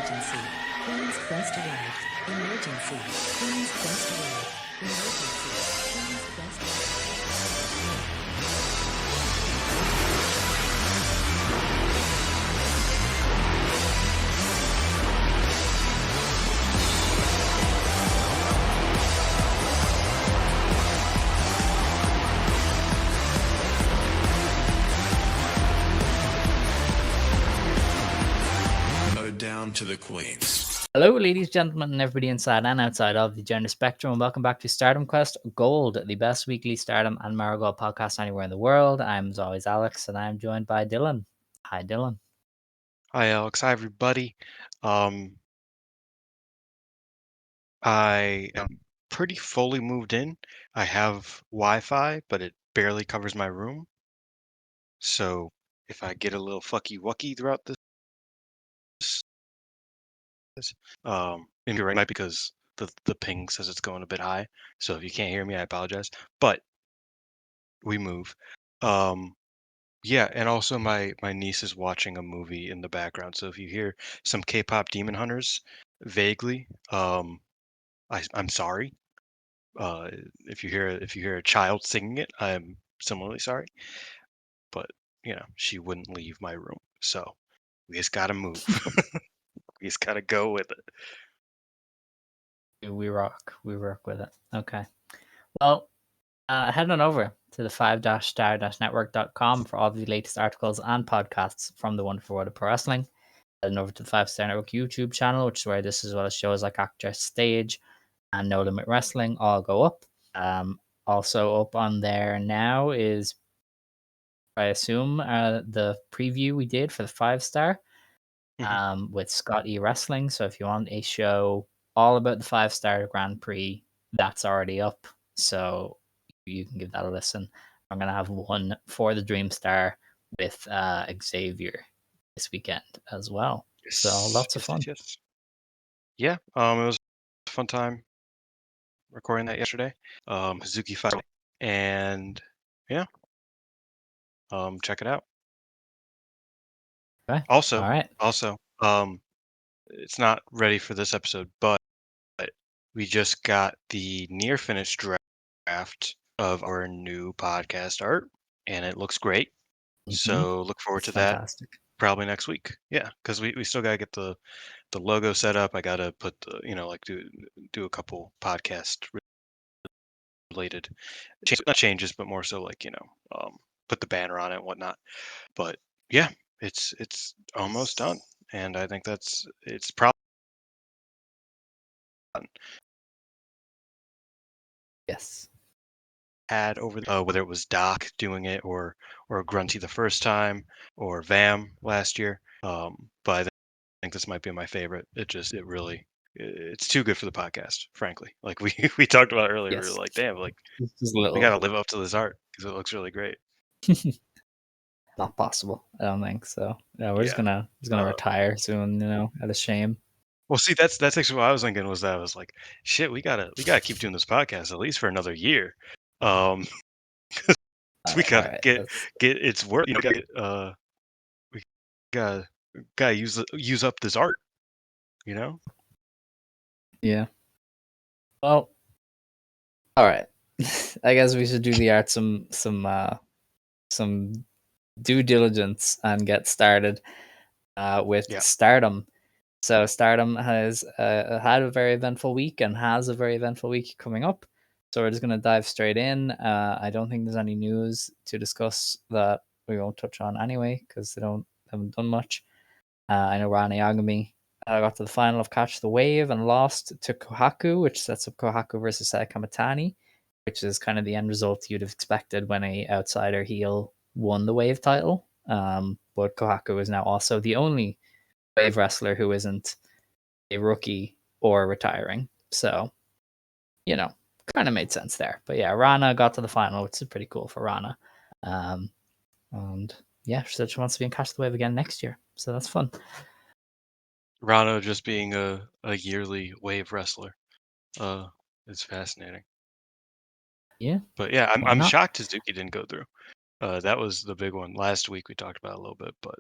Emergency. Queen's Quest arrived. Emergency. Queen's Quest arrived. Emergency. Queen's Quest down to the queens. Hello, ladies, gentlemen, and everybody inside and outside of the gender spectrum, and welcome back to Stardom Quest Gold, the best weekly Stardom and Marigold podcast anywhere in the world. I'm, as always, Alex, and I'm joined by Dylan. Hi, Dylan. Hi, Alex. Hi, everybody. I am pretty fully moved in. I have Wi-Fi, but it barely covers my room. So if I get a little fucky-wucky throughout this, maybe right now because the ping says it's going a bit high. So if you can't hear me, I apologize. But we move. Yeah, and also my niece is watching a movie in the background. So if you hear some K-pop Demon Hunters vaguely, I'm sorry. If you hear a child singing it, I'm similarly sorry. But she wouldn't leave my room, so we just gotta move. We just gotta go with it. We rock with it. Okay. Well, head on over to the 5-star-network.com for all the latest articles and podcasts from the wonderful world of pro wrestling. Heading over to the 5-Star Network YouTube channel, which is where this, as well as shows like Actress Stage and No Limit Wrestling, all go up. Also up on there now is, I assume, the preview we did for the 5-Star with Scott E Wrestling. So if you want a show all about the 5-Star Grand Prix, that's already up. So you can give that a listen. I'm going to have one for the Dream Star with Xavier this weekend as well. So lots of fun. Yes. Yeah, it was a fun time recording that yesterday. Hazuki fight, and yeah, check it out. Okay. Also, all right. It's not ready for this episode, but we just got the near finished draft of our new podcast art, and it looks great. So look forward to Fantastic. that probably next week. Yeah, because we still gotta get the logo set up. I gotta put the do a couple podcast related not changes, but more so put the banner on it and whatnot. But yeah, it's almost done, and I think it's probably done. Yes. Had over whether it was Doc doing it or Grunty the first time or Vam last year. But I think this might be my favorite. It's too good for the podcast, frankly. Like we talked about earlier, we were like, damn, like we gotta live up to this art because it looks really great. Not possible. I don't think so. Yeah, we're just gonna retire soon, out of shame. Well, see, that's actually what I was thinking. Was that I was like, shit, we gotta keep doing this podcast at least for another year. We gotta get its work. We gotta use up this art. Yeah. Well, all right. I guess we should do the art some due diligence and get started with Stardom. So Stardom has had a very eventful week and has a very eventful week coming up. So we're just going to dive straight in. I don't think there's any news to discuss that we won't touch on anyway because they haven't done much. I know Rana Yagami got to the final of Catch the Wave and lost to Kohaku, which sets up Kohaku versus Saya Kamitani, which is kind of the end result you'd have expected when a outsider heel won the Wave title. But Kohaku is now also the only Wave wrestler who isn't a rookie or retiring. So, kind of made sense there. But yeah, Rana got to the final, which is pretty cool for Rana. And yeah, she said she wants to be in Catch the Wave again next year. So that's fun. Rana just being a yearly Wave wrestler. It's fascinating. Yeah. But yeah, I'm shocked Hazuki didn't go through. That was the big one. Last week we talked about it a little bit, but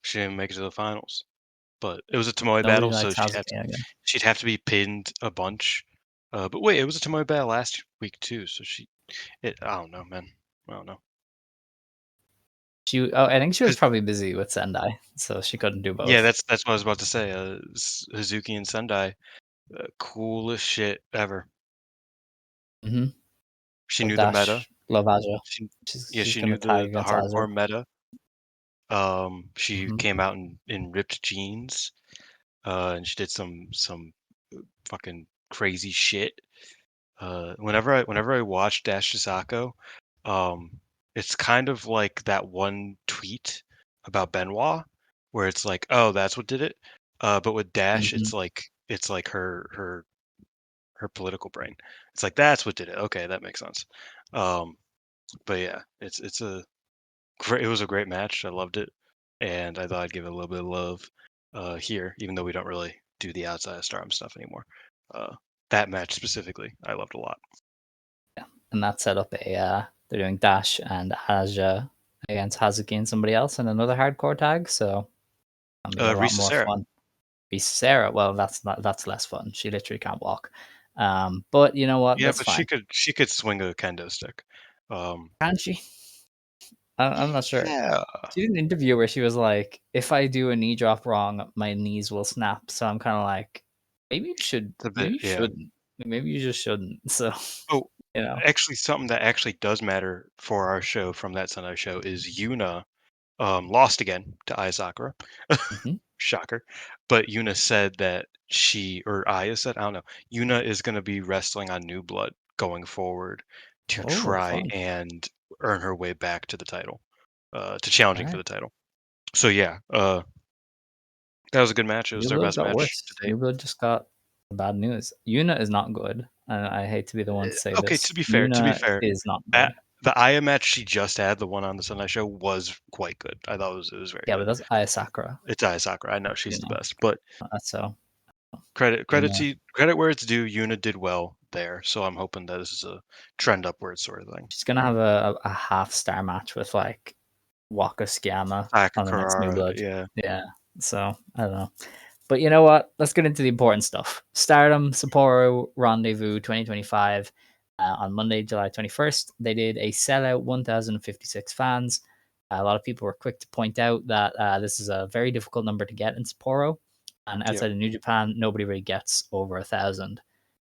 she didn't make it to the finals. but it was a Tomoe Nobody battle, so likes Hazuki again. she'd have to be pinned a bunch. But wait, it was a Tomoe battle last week too, so I don't know, man. I don't know. I think she was 'Cause- probably busy with Sendai, so she couldn't do both. Yeah, that's what I was about to say. Hazuki and Sendai, coolest shit ever. Mm-hmm. She Love knew the meta. Dash, love Aja. She, She's she gonna knew tag the against Aja. hardcore meta. She Mhm. came out in ripped jeans, and she did some fucking crazy shit. Whenever I watch Dash Chisako, um, it's kind of like that one tweet about Benoit, where it's like, oh, that's what did it. But with Dash, Mhm. it's like her political brain. It's like that's what did it. Okay, that makes sense. But yeah, it was a great match. I loved it, and I thought I'd give it a little bit of love here, even though we don't really do the outside of Stardom stuff anymore. That match specifically, I loved a lot. Yeah, and that set up they're doing Dash and Aja against Hazuki and somebody else in another hardcore tag, so it'll be a lot Risa more Sarah. fun. Be Sarah, well, that's less fun. She literally can't walk. But you know what? Yeah, That's but fine. she could swing a kendo stick. Can she? I'm not sure. Yeah, She did an interview where she was like, "If I do a knee drop wrong, my knees will snap." So I'm kind of like, maybe you should, it's a maybe bit. you Yeah. shouldn't, maybe you just shouldn't. So Oh, you know, actually, something that actually does matter for our show from that Sunday show is Yuna lost again to Aya Sakura. Mhm. Shocker. But Yuna said that or Aya said, I don't know, Yuna is going to be wrestling on New Blood going forward to Oh, try fun. and earn her way back to the title, to All challenging for right. the title. So yeah, that was a good match. It was New their Blood best got match worse. to date. New Blood just got bad news. Yuna is not good, and I hate to be the one to say Okay, this. to be Yuna fair, is not that good. the Aya match she just had, the one on the Sunday show, was quite good. I thought it was very Yeah, but good. that's Aya Sakura. It's Aya Sakura. I know You she's the know, best, but so Yuna, credit where it's due. Yuna did well there, so I'm hoping that this is a trend upwards sort of thing. she's gonna have a half star match with like Waka Skiyama on the next New Sakakarara, Blood. yeah. Yeah, so I don't know. But you know what? Let's get into the important stuff. Stardom Sapporo Rendezvous 2025 on Monday, July 21st. They did a sellout 1,056 fans. A lot of people were quick to point out that this is a very difficult number to get in Sapporo. And Yeah. outside of New Japan, nobody really gets over 1,000.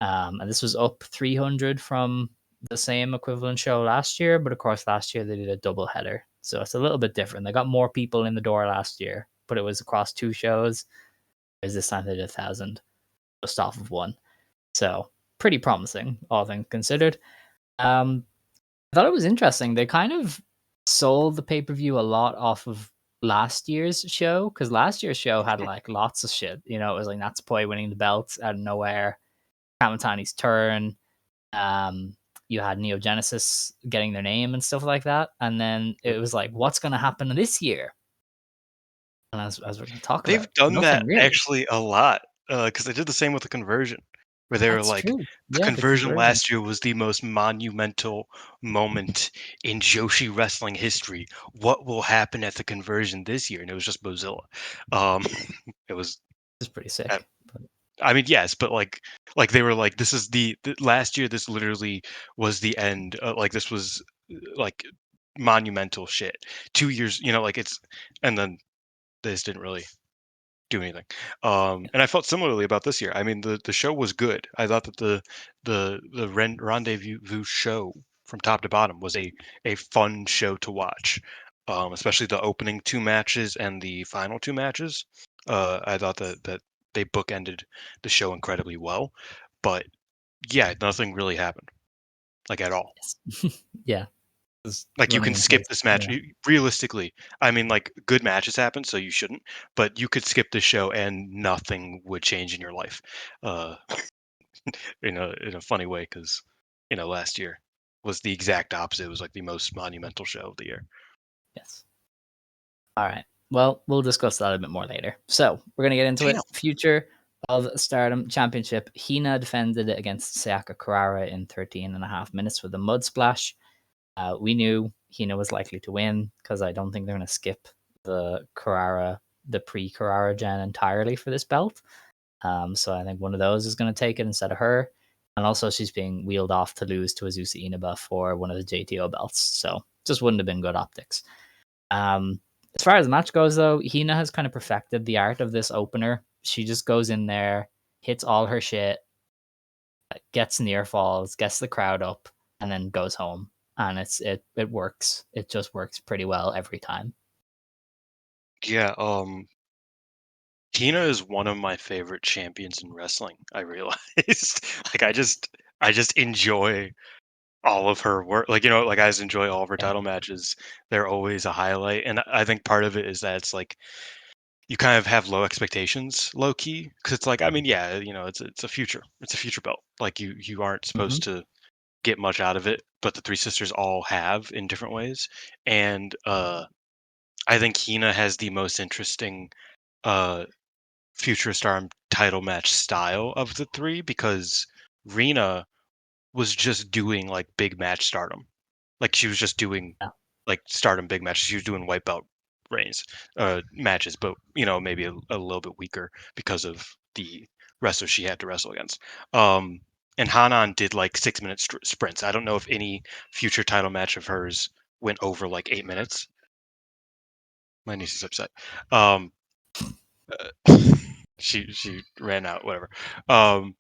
And this was up 300 from the same equivalent show last year. But of course, last year they did a double header. So it's a little bit different. They got more people in the door last year, but it was across two shows. Whereas this time they did 1,000 just off of one. So pretty promising, all things considered. I thought it was interesting. They kind of sold the pay per view a lot off of last year's show because last year's show had like lots of shit. You know, it was like Natsupoi winning the belt out of nowhere, Kamitani's turn. You had Neo Genesis getting their name and stuff like that, and then it was like, what's going to happen this year? And as we're going to talk They've about, done that nothing really. actually a lot, because they did the same with the conversion, where they were That's like, true. "The Yeah, the conversion conversion. last year was the most monumental moment in Joshi wrestling history. What will happen at the conversion this year?" And it was just Bozilla. Um, it was Is pretty uh, sick. But I mean, yes, but they were like, this is the last year. This literally was the end. Like this was like monumental shit. 2 years, like it's, and then they just didn't really do anything. And I felt similarly about this year. I mean, the show was good. I thought that the Rendezvous show from top to bottom was a fun show to watch. Especially the opening two matches and the final two matches. I thought that they bookended the show incredibly well. But yeah, nothing really happened, like at all. yes. Yeah. Was Like you running can in skip place. this match Yeah. realistically. I mean, like good matches happen, so you shouldn't. But you could skip this show and nothing would change in your life, uh, in a funny way, because last year was the exact opposite. It was like the most monumental show of the year. Yes. All right. Well, we'll discuss that a bit more later. So we're gonna get into Damn. it. Future of Stardom Championship. Hina defended it against Sayaka Kurara in 13.5 minutes with a mud splash. We knew Hina was likely to win because I don't think they're gonna skip the Kurara the pre-Carrara gen entirely for this belt. So I think one of those is going to take it instead of her. And also she's being wheeled off to lose to Azusa Inaba for one of the JTO belts. So just wouldn't have been good optics. As far as the match goes, though, Hina has kind of perfected the art of this opener. She just goes in there, hits all her shit, gets near falls, gets the crowd up, and then goes home. And it works. It just works pretty well every time. Yeah, Tina is one of my favorite champions in wrestling. I realized, like, I just enjoy all of her work. Like, like I just enjoy all of her Yeah. title matches. They're always a highlight, and I think part of it is that it's like you kind of have low expectations, low key, because it's like, I mean, yeah, it's a future belt. Like you aren't Mm-hmm. supposed to get much out of it, but the three sisters all have in different ways, and I think Hina has the most interesting uh Future Star title match style of the three because Rena was just doing like big match stardom. Like she was just doing Yeah. like stardom big matches. She was doing white belt reigns matches, but maybe a little bit weaker because of the wrestlers she had to wrestle against. And Hanan did like 6 minute sprints. I don't know if any future title match of hers went over like 8 minutes. My niece is upset. Um, she ran out, whatever. Um,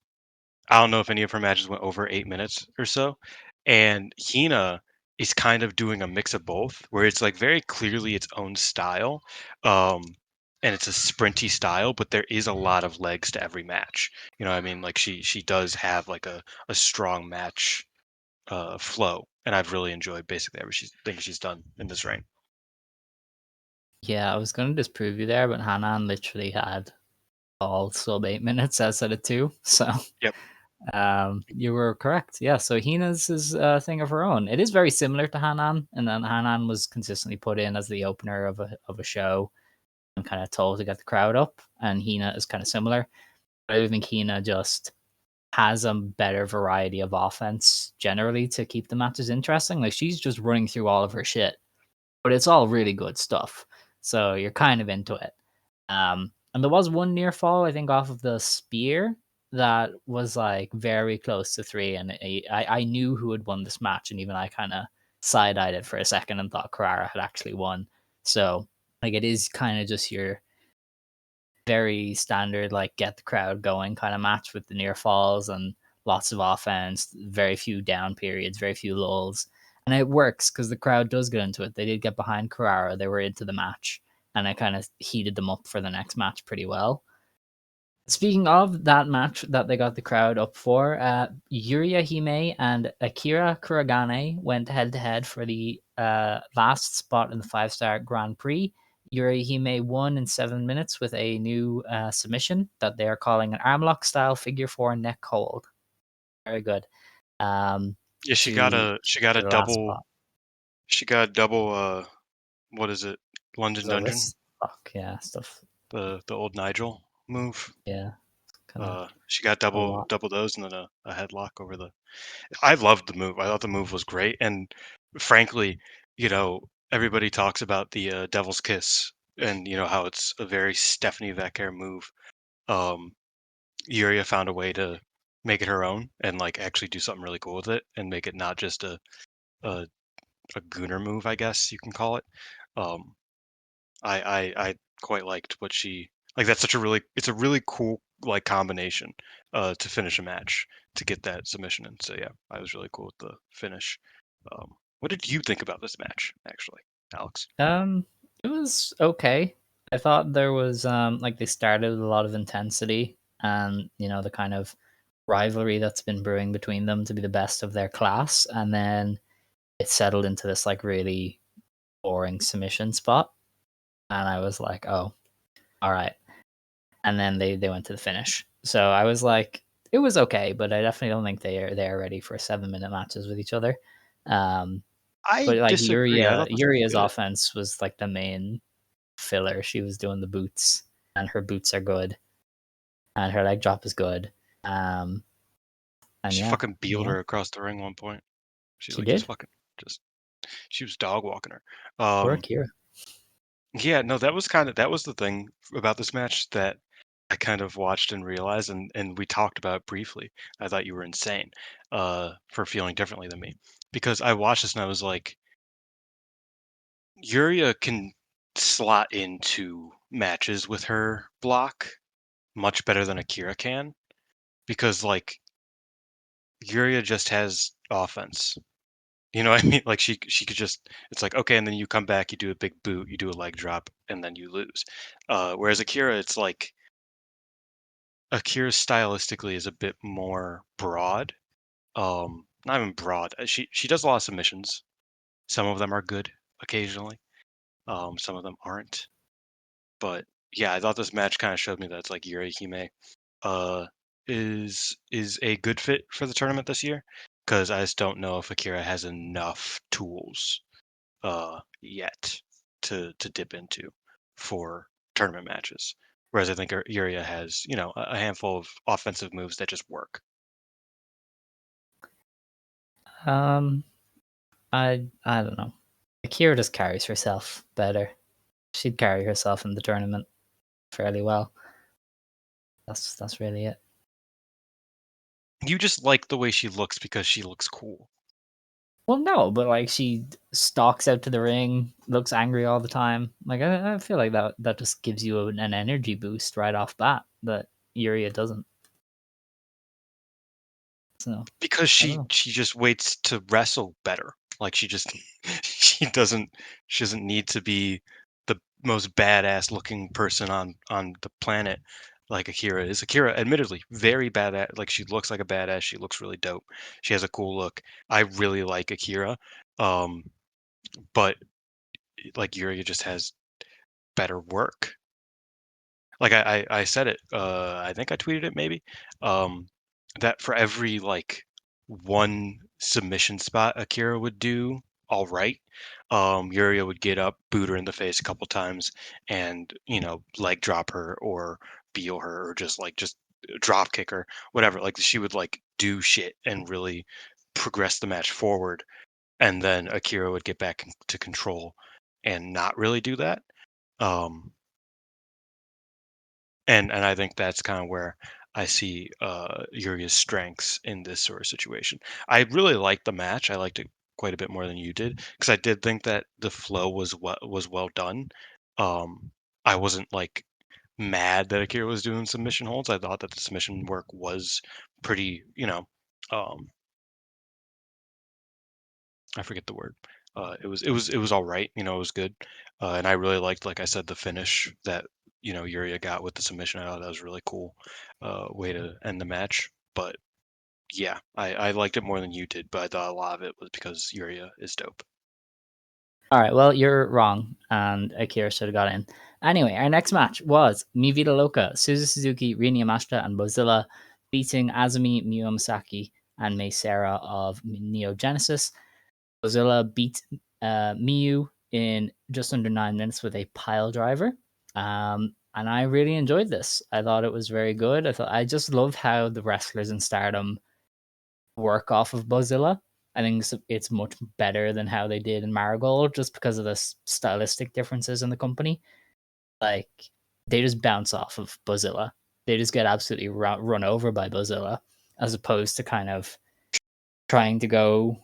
I don't know if any of her matches went over 8 minutes or so. And Hina is kind of doing a mix of both, where it's like very clearly its own style. Um, and it's a sprinty style, but there is a lot of legs to every match. You know what I mean? Like she does have like a strong match flow. And I've really enjoyed basically everything she's done in this reign. Yeah, I was going to disprove you there, but Hanan literally had all sub 8 minutes outside of two. So Yep. you were correct. Yeah, so Hina's is a thing of her own. It is very similar to Hanan, and then Hanan was consistently put in as the opener of a show and kind of told to get the crowd up, and Hina is kind of similar. But I think Hina just has a better variety of offense generally to keep the matches interesting. Like she's just running through all of her shit, but it's all really good stuff. So you're kind of into it. And there was one near fall, I think, off of the spear that was like very close to three, and I knew who had won this match, and even I kind of side eyed it for a second and thought Carrara had actually won. So like it is kind of just your very standard like get the crowd going kind of match with the near falls and lots of offense, very few down periods, very few lulls. And it works because the crowd does get into it. They did get behind Carrara, they were into the match, and it kind of heated them up for the next match pretty well. Speaking of that match that they got the crowd up for, Yuria Hime and Akira Kuragane went head to head for the last spot in the 5-star Grand Prix. Yuria Hime won in 7 minutes with a new submission that they are calling an armlock style figure 4 neck hold. Very good. Yeah, she got To a secure the last spot. double what is it? London So Dungeon? wrist lock, yeah, stuff. The old Nigel move. Yeah, kind of She got a lot. double those and then a headlock over the. I loved the move. I thought the move was great, and frankly, everybody talks about the Devil's Kiss, and how it's a very Stephanie Vecker move. Yuria found a way to make it her own and like actually do something really cool with it, and make it not just a, a gooner move, I guess you can call it. Um, I quite liked what she like. That's it's a really cool like combination to finish a match to get that submission in. So yeah, I was really cool with the finish. What did you think about this match, actually, Alex? It was okay. I thought there was like they started with a lot of intensity and the kind of rivalry that's been brewing between them to be the best of their class, and then it settled into this like really boring submission spot, and I was like, oh, all right. And then they went to the finish, so I was like, it was okay, but I definitely don't think they're ready for 7 minute matches with each other. Um, I but like disagree. I thought this was Yuria's good. offense was like the main filler. She was doing the boots, and her boots are good, and her leg drop is good. And She yeah, fucking bealed her across the ring one point. She she like just did. fucking just she was dog walking her. Poor Um, Akira. Yeah, no, that was the thing about this match that I kind of watched and realized, and we talked about it briefly. I thought you were insane for feeling differently than me because I watched this and I was like, Yuria can slot into matches with her block much better than Akira can because like Yuria just has offense. You know what I mean? Like she could just it's like okay, and then you come back, you do a big boot, you do a leg drop, and then you lose. Whereas Akira, it's like Akira stylistically is a bit more broad. Not even broad. She does a lot of submissions. Some of them are good occasionally. Some of them aren't. But yeah, I thought this match kind of showed me that it's like Yuri Hime uh is a good fit for the tournament this year because I just don't know if Akira has enough tools yet to dip into for tournament matches. Whereas I think Yuria has, you know, a handful of offensive moves that just work. Um, I don't know. Akira just carries herself better. She'd carry herself in the tournament fairly well. That's really it. You just like the way she looks because she looks cool. Well, no, but like she stalks out to the ring, looks angry all the time. Like I feel like that just gives you an energy boost right off bat that Yuria doesn't. So Because I don't she know. she just waits to wrestle better. Like she just she doesn't need to be the most badass looking person on the planet like Akira is. Akira, admittedly, very badass. Like she looks like a badass. She looks really dope. She has a cool look. I really like Akira, um, but like Yuri just has better work. Like I said it. I think I tweeted it maybe. That for every like one submission spot Akira would do all right, Yuria would get up, boot her in the face a couple times, and you know leg drop her or feel her or just drop kick her, whatever. Like she would like do shit and really progress the match forward, and then Akira would get back to control and not really do that. Um, and I think that's kind of where I see Yuria's strengths in this sort of situation. I really liked the match. I liked it quite a bit more than you did because I did think that the flow was well done. Um, I wasn't like mad that Akira was doing submission holds. I thought that the submission work was pretty, you know, um, I forget the word. It was all right. You know, it was good, and I really liked, like I said, the finish that you know Yuria got with the submission. I thought that was a really cool way to end the match. But yeah, I liked it more than you did, but I thought a lot of it was because Yuria is dope. All right, well, you're wrong, and Akira should have got in. Anyway, our next match was Mi Vida Loca, Suzu Suzuki, Rina Yamashita, and Bozilla beating Azumi, Miyu Masaki, and Mei Seira of Neo Genesis. Bozilla beat Miyu in just under 9 minutes with a pile driver. And I really enjoyed this. I thought it was very good. I just love how the wrestlers in Stardom work off of Bozilla. I think it's much better than how they did in Marigold, just because of the stylistic differences in the company. Like they just bounce off of Bozilla. They just get absolutely run over by Bozilla, as opposed to kind of trying to go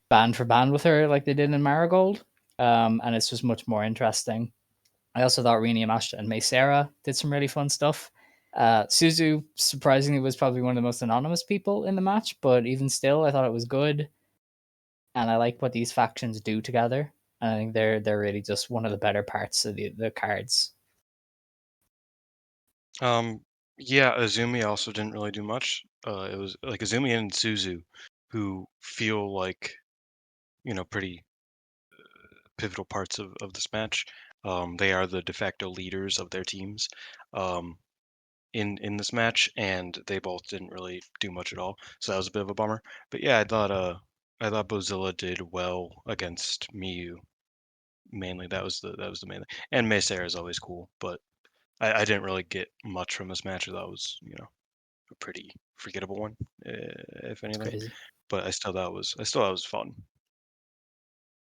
band for band with her like they did in Marigold. And it's just much more interesting. I also thought Rina Yamashita and Mei Seira did some really fun stuff. Suzu, surprisingly, was probably one of the most anonymous people in the match, but even still, I thought it was good. And I like what these factions do together. And I think they're really just one of the better parts of the cards. Um, yeah, Azumi also didn't really do much. It was like Azumi and Suzu, who feel like you know pretty pivotal parts of this match. They are the de facto leaders of their teams um, in this match, and they both didn't really do much at all. So that was a bit of a bummer. But yeah, I thought Bozilla did well against Miyu. Mainly, that was the main thing. And Maysair is always cool, but I didn't really get much from this match. I thought it was you know a pretty forgettable one, if It's anything. crazy. But I still thought it was fun.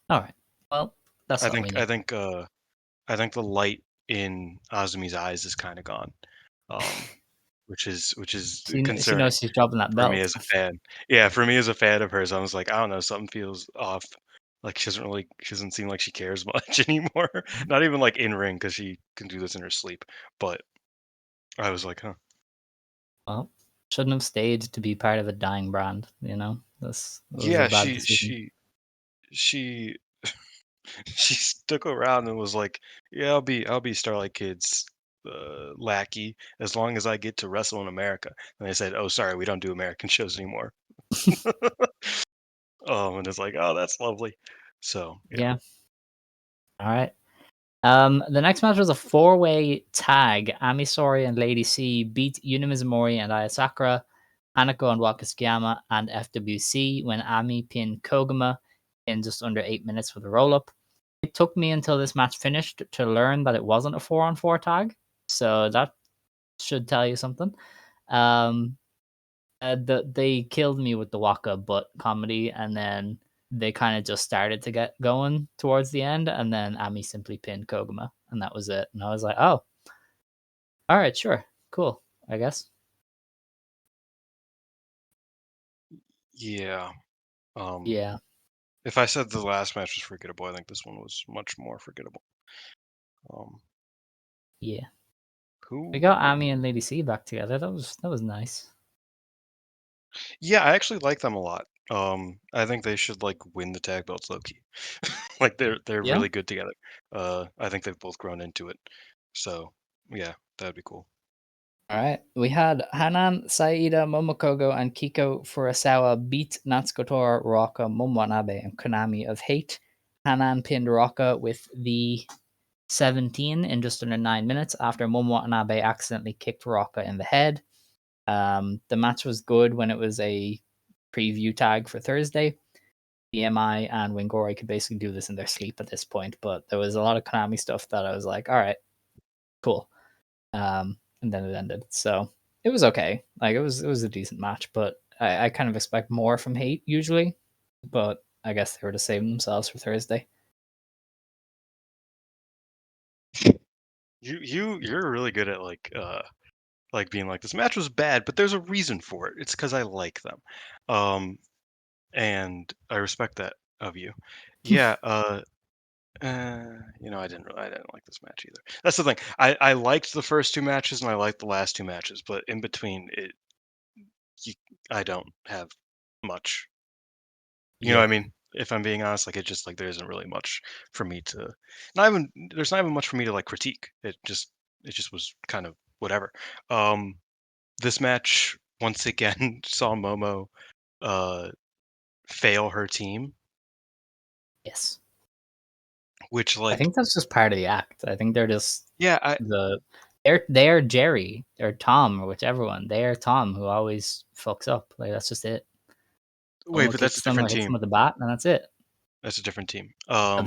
All right. Well, that's I all we think I need. think I think the light in Azumi's eyes is kind of gone, which is She concerning knows she's dropping that for me belt. as a fan. Yeah, for me as a fan of hers, I was like, I don't know, something feels off. Like she doesn't seem like she cares much anymore. Not even like in ring because she can do this in her sleep. But I was like, huh. Well, shouldn't have stayed to be part of a dying brand. That was a Yeah, bad decision. she she stuck around and was like, "Yeah, I'll be Starlight Kid's lackey as long as I get to wrestle in America." And they said, "Oh, sorry, we don't do American shows anymore." And it's like, "Oh, that's lovely." So yeah, Yeah. All right. The next match was a four-way tag. Ami Sourei and Lady C beat Yuna Mizumori and Aya Sakura, Hanako and Waka Tsukiyama, and FWC when Ami pinned Koguma in just under 8 minutes with a roll-up. It took me until this match finished to learn that it wasn't a 4-on-4 tag, so that should tell you something. They killed me with the Waka butt comedy, and then they kind of just started to get going towards the end, and then Ami simply pinned Koguma, and that was it. And I was like, oh, all right, sure, cool, I guess. yeah. Yeah, If I said the last match was forgettable, I think this one was much more forgettable. Um, yeah. We who? got Ami and Lady C back together. That was nice. Yeah, I actually like them a lot. I think they should like win the tag belts low key. Like they're Yeah. really good together. I think they've both grown into it. So yeah, that'd be cool. All right. We had Hanan, Saida, Momokogo, and Kiko Furusawa beat Natsuko Tora, Rocca, Momwanabe, and Konami of Hate. Hanan pinned Rocca with the 17 in just under 9 minutes after Momo Watanabe accidentally kicked Rocca in the head. The match was good when it was a preview tag for Thursday. BMI and WingGori could basically do this in their sleep at this point, but there was a lot of Konami stuff that I was like, all right, cool. And then it ended. So it was okay. Like it was a decent match, but I kind of expect more from Hate usually. But I guess they were just saving themselves for Thursday. You're really good at like being like this match was bad, but there's a reason for it. It's because I like them. Um, and I respect that of you. Yeah. I didn't like this match either. That's the thing. I liked the first two matches and I liked the last two matches, but in between you, I don't have much. You know what I Yeah. mean? If I'm being honest, like it just like there isn't really much for me to not even there's not even much for me to like critique. It just was kind of whatever. Um this match once again saw Momo uh fail her team, Yes. which I like think that's just part of the act. I think they're just yeah, I they're Jerry or Tom or whichever one. They're Tom who always fucks up. Like that's just it. wait, Momo but that's a kicks them or different hits them team. with the bat, and that's it. That's a different team.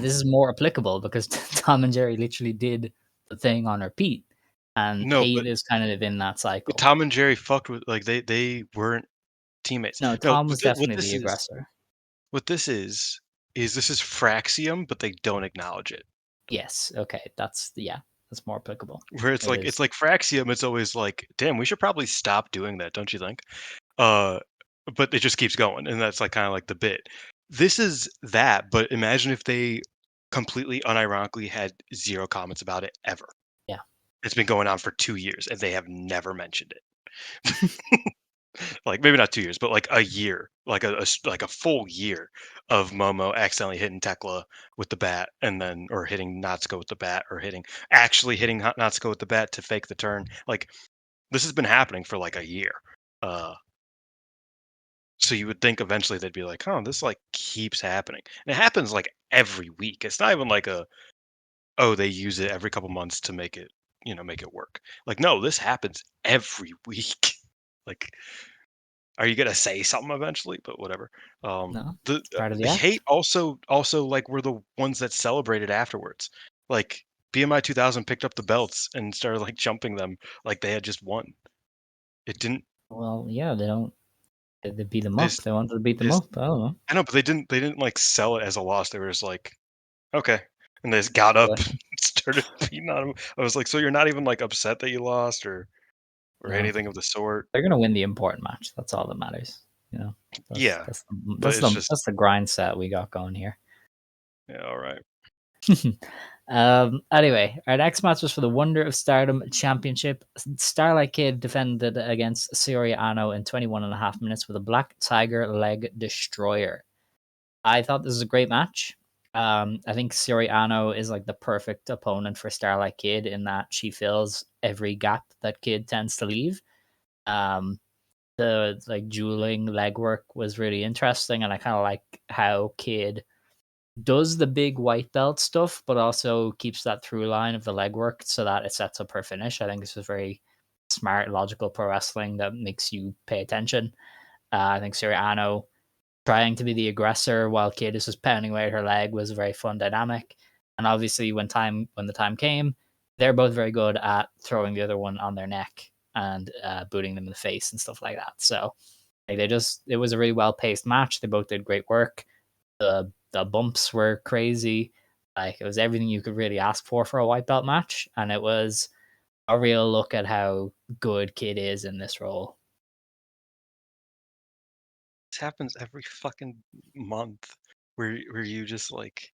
This is more applicable because Tom and Jerry literally did the thing on repeat, and No, Hate but is kind of in that cycle. Tom and Jerry fucked with like they weren't teammates. No, No, Tom was what definitely this the is aggressor. what this is Fraxium, but they don't acknowledge it. Yes. Okay. That's more applicable. Where It it's is. like Fraxium, it's always like, damn, we should probably stop doing that, don't you think? Uh, but it just keeps going, and that's like kind of like the bit. This is that, but imagine if they completely unironically had zero comments about it ever. Yeah. It's been going on for 2 years, and they have never mentioned it. Like maybe not 2 years, but like a year, like like a full year of Momo accidentally hitting Tekla with the bat, and then or hitting Natsuko with the bat, or actually hitting Natsuko with the bat to fake the turn. Like this has been happening for like a year. Uh, so you would think eventually they'd be like, "Oh, this like keeps happening," and it happens like every week. It's not even like oh, they use it every couple months to make it make it work. Like no, this happens every week. Like are you gonna say something eventually? But whatever. No, The it's part of the Hate act. also like were the ones that celebrated afterwards. Like BMI 2000 picked up the belts and started like jumping them like they had just won. It didn't. Well, yeah, they don't. They beat them This up. They wanted to beat them this up. I don't know. I know, but they didn't like sell it as a loss. They were just like okay, and they just got up, Yeah. and started beating on him. I was like, so you're not even like upset that you lost or No. anything of the sort? They're gonna win the important match. That's all that matters. You know, Yeah, that's but it's just that's the grind set we got going here. yeah, all right. Anyway, our next match was for the Wonder of Stardom Championship. Starlight Kid defended against Saori Anou in 21.5 minutes with a Black Tiger Leg Destroyer. I thought this was a great match. I think Saori Anou is like the perfect opponent for Starlight Kid in that she fills every gap that Kid tends to leave. The like dueling legwork was really interesting, and I kind of like how Kid does the big white belt stuff, but also keeps that through line of the legwork so that it sets up her finish. I think this is very smart, logical pro wrestling that makes you pay attention. I think Saori Anou trying to be the aggressor while Kid is just pounding away at her leg was a very fun dynamic. And obviously, when the time came, they're both very good at throwing the other one on their neck and booting them in the face and stuff like that. So like, it was a really well paced match. They both did great work. The bumps were crazy. Like it was everything you could really ask for a white belt match, and it was a real look at how good Kid is in this role. This happens every fucking month where you just like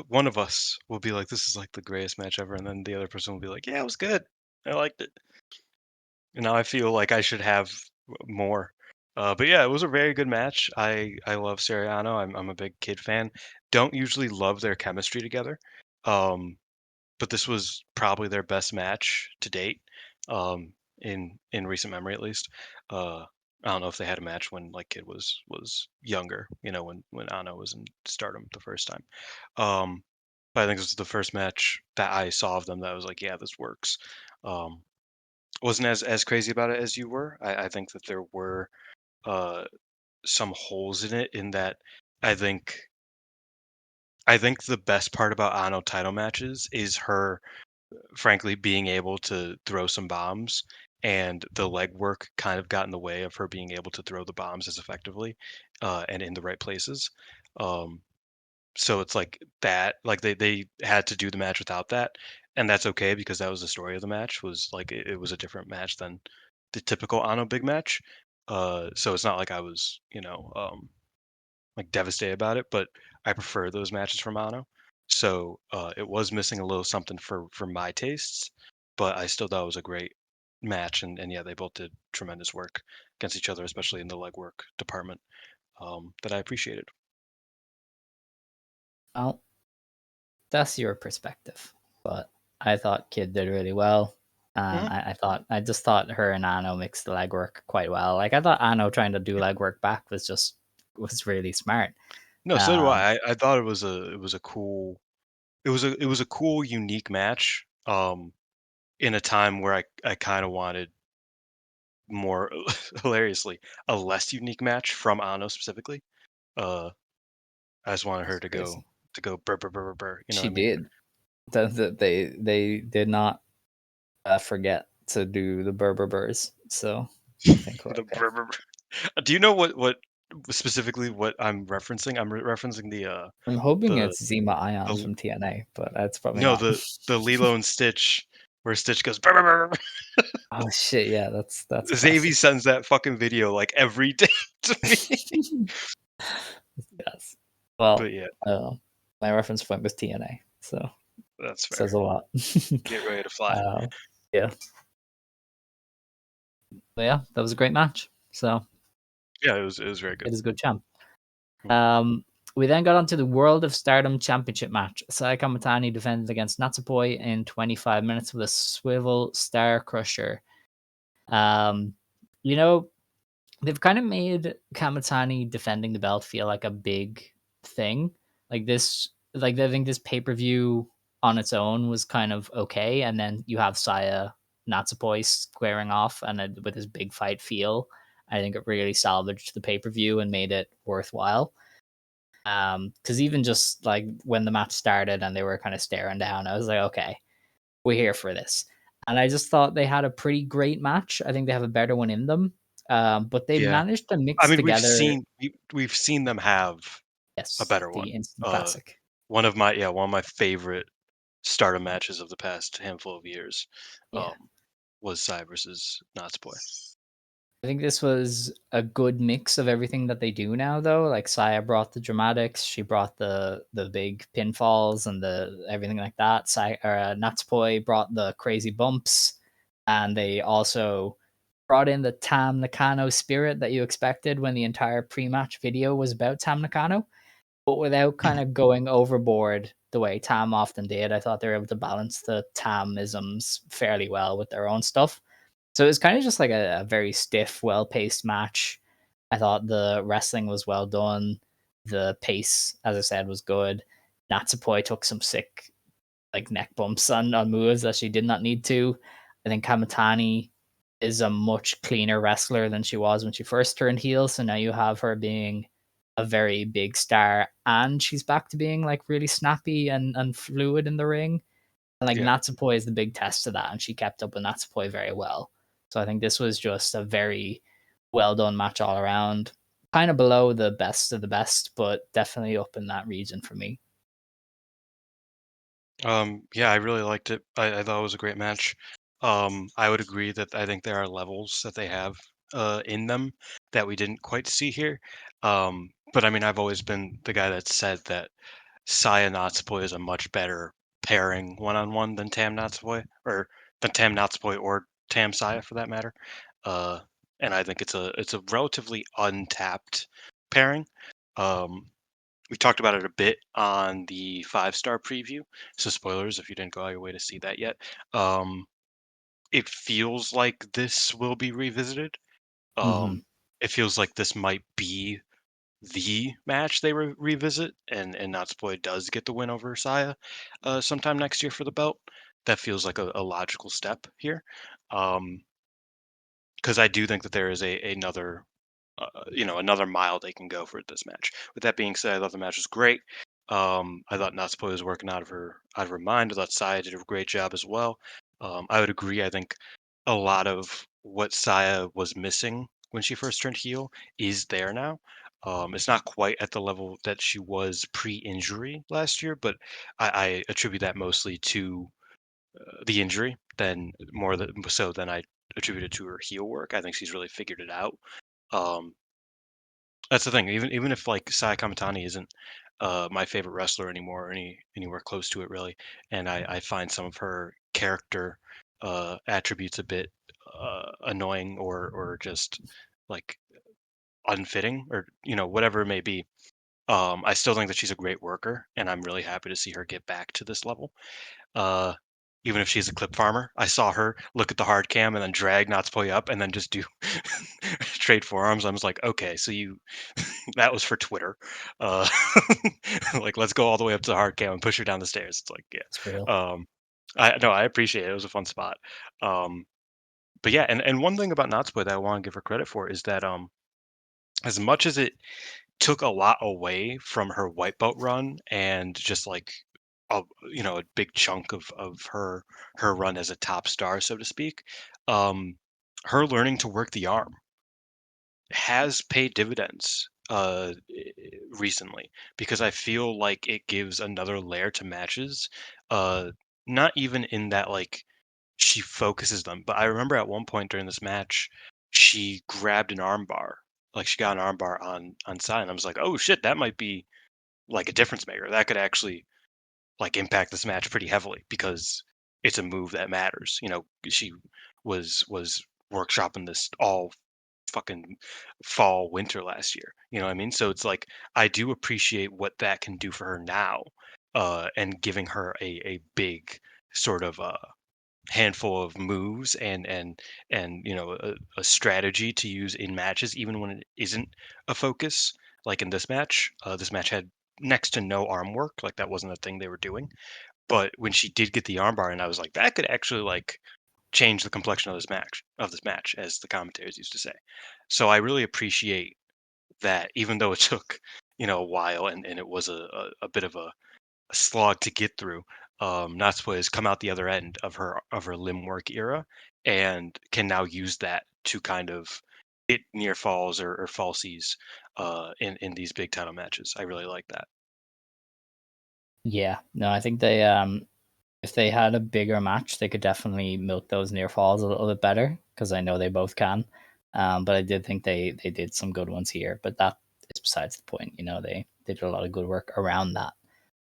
one of us will be like, this is like the greatest match ever, and then the other person will be like, yeah, it was good, I liked it, and now I feel like I should have more. But yeah, it was a very good match. I love Sareee Anou. I'm a big Kid fan. Don't usually love their chemistry together. Um, but this was probably their best match to date, in recent memory at least. I don't know if they had a match when like Kid was younger, when Anna was in Stardom the first time. Um, but I think this was the first match that I saw of them that I was like, yeah, this works. Um, wasn't as crazy about it as you were. I think that there were uh, some holes in it in that I think I think the best part about Anno title matches is her frankly being able to throw some bombs, and the legwork kind of got in the way of her being able to throw the bombs as effectively and in the right places. Um, so it's like that, like they had to do the match without that, and that's okay because that was the story of the match. Was like it was a different match than the typical Anno big match. So it's not like I was, like devastated about it, but I prefer those matches from Anno. So it was missing a little something for my tastes, but I still thought it was a great match, and yeah, they both did tremendous work against each other, especially in the legwork department, that I appreciated. Well, that's your perspective, but I thought Kid did really well. And Mhm. I just thought her and Anno mixed the legwork quite well. Like I thought Anno trying to do legwork back was really smart. No, so do Um, I thought it was a cool, unique match. In a time where I kind of wanted more hilariously a less unique match from Anno specifically. Uh, I just wanted her that's to crazy. go burr burr burr burr burr. You know what She I mean? did. They did not forget to do the Berber Burrs. So I think we're The okay. burr burr burr. Do you know what specifically what I'm referencing? I'm referencing I'm hoping the it's Zima Ion the from TNA, but that's probably no not. the Lilo and Stitch where Stitch goes burr burr burr. Burr. Oh shit! Yeah, that's Xavi classic. sends that fucking video like every day to me. Yes. Well, But yeah, my reference point was TNA, so that's fair. says a lot. Get ready to fly. uh, yeah, but yeah, that was a great match. So Yeah, it was very good. it is a good champ. Mhm. We then got onto the World of Stardom Championship match. Saya Kamitani defended against Natsupoi in 25 minutes with a swivel star crusher. Um, you know, they've kind of made Kamatani defending the belt feel like a big thing. Like this, like I think this pay per view on its own was kind of okay, and then you have Saya Natsupoi squaring off and with his big fight feel. I think it really salvaged the pay per view and made it worthwhile. Because even just like when the match started and they were kind of staring down, I was like, okay, we're here for this. And I just thought they had a pretty great match. I think they have a better one in them. But they Yeah. managed to I mix mean, together, we've seen them have a yes, better one. the instant Uh, classic. one of my favorite Stardom matches of the past handful of years. Yeah. Was Saya versus Natsupoi. I think this was a good mix of everything that they do now, though. Like Saya brought the dramatics, she brought the big pinfalls and the everything like that. Natsupoi brought the crazy bumps, and they also brought in the Tam Nakano spirit that you expected when the entire pre-match video was about Tam Nakano, but without kind of going overboard the way Tam often did. I thought they were able to balance the Tamisms fairly well with their own stuff. So it was kind of just like a very stiff, well paced match. I thought the wrestling was well done. The pace, as I said, was good. Natsupoi took some sick like neck bumps on moves that she did not need to. I think Kamitani is a much cleaner wrestler than she was when she first turned heel. So now you have her being a very big star, and she's back to being like really snappy and fluid in the ring. And like Yeah. Natsupoi is the big test of that, and she kept up with Natsupoi very well. So I think this was just a very well done match all around. Kind of below the best of the best, but definitely up in that region for me. Yeah, I really liked it. I thought it was a great match. I would agree that I think there are levels that they have in them that we didn't quite see here. But I mean, I've always been the guy that said that Saya Natsupoi is a much better pairing one-on-one than Tam Natsupoi, or than Tam Natsupoi or Tam Saya for that matter. Uh, and I think it's a relatively untapped pairing. Um, we talked about it a bit on the 5-star preview. So spoilers if you didn't go out your way to see that yet. Um, it feels like this will be revisited. Mm-hmm. It feels like this might be the match they revisit, and Natsupoi does get the win over Saya sometime next year for the belt. That feels like a logical step here, because I do think that there is another another mile they can go for this match. With that being said, I thought the match was great. I thought Natsupoi was working out of her mind. I thought Saya did a great job as well. I would agree. I think a lot of what Saya was missing when she first turned heel is there now. It's not quite at the level that she was pre-injury last year, but I attribute that mostly to the injury, than more so than I attribute it to her heel work. I think she's really figured it out. Um, that's the thing. Even if like Saya Kamitani isn't my favorite wrestler anymore, or anywhere close to it really, and I find some of her character attributes a bit annoying, or just like unfitting, or whatever it may be. I still think that she's a great worker, and I'm really happy to see her get back to this level. Uh, Even if she's a clip farmer, I saw her look at the hard cam and then drag Natsupoi up and then just do trade forearms. I was like, okay, so you that was for Twitter. Uh, like, let's go all the way up to the hard cam and push her down the stairs. It's like, It's real. yeah. I no, I appreciate it. It was a fun spot. Um, but yeah, and one thing about Natsupoi that I want to give her credit for is that as much as it took a lot away from her white belt run, and just like a a big chunk of her run as a top star, so to speak, um, her learning to work the arm has paid dividends recently, because I feel like it gives another layer to matches. Uh, Not even in that like she focuses them, but I remember at one point during this match, she grabbed an armbar. Like she got an armbar on side, and I was like, oh shit, that might be like a difference maker. That could actually like impact this match pretty heavily, because it's a move that matters. She was workshopping this all fucking fall winter last year. You know what I mean? So it's like I do appreciate what that can do for her now, and giving her a big sort of handful of moves, and a strategy to use in matches, even when it isn't a focus. Like in this match had next to no arm work. Like that wasn't a thing they were doing. But when she did get the armbar, and I was like, that could actually like change the complexion of this match, as the commentators used to say. So I really appreciate that, even though it took a while, and it was a bit of a slog to get through. Natsupoi has come out the other end of her limb work era, and can now use that to kind of hit near falls, or falsies in these big title matches. I really like that. Yeah, no, I think they if they had a bigger match, they could definitely milk those near falls a little bit better, because I know they both can. But I did think they did some good ones here. But that is besides the point. They did a lot of good work around that.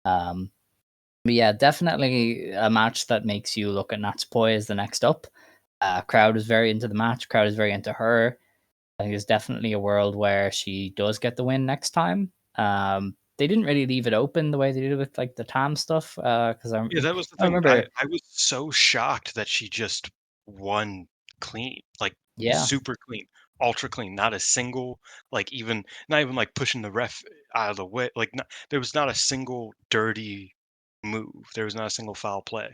But yeah, definitely a match that makes you look at Natsupoi as the next up. Crowd is very into the match. Crowd is very into her. I think there's definitely a world where she does get the win next time. They didn't really leave it open the way they did with like the Tam stuff. Because Yeah, that was the I thing. I remember, I was so shocked that she just won clean, like, yeah, super clean, ultra clean, not a single, like, even not even, like, pushing the ref out of the way, like, not there was not a single dirty move, there was not a single foul play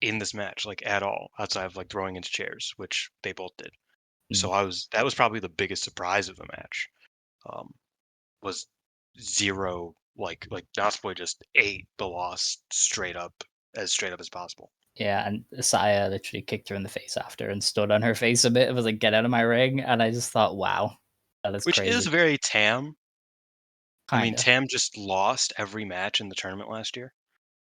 in this match, like, at all, outside of, like, throwing into chairs, which they both did. mm, So that was probably the biggest surprise of the match, um, was 0, like, Natsupoi just ate the loss straight up as possible. yeah, and Saya literally kicked her in the face after and stood on her face a bit. It was like, "Get out of my ring," and I just thought, "Wow, that is Which is crazy." very Tam. I mean, Kinda, Tam just lost every match in the tournament last year,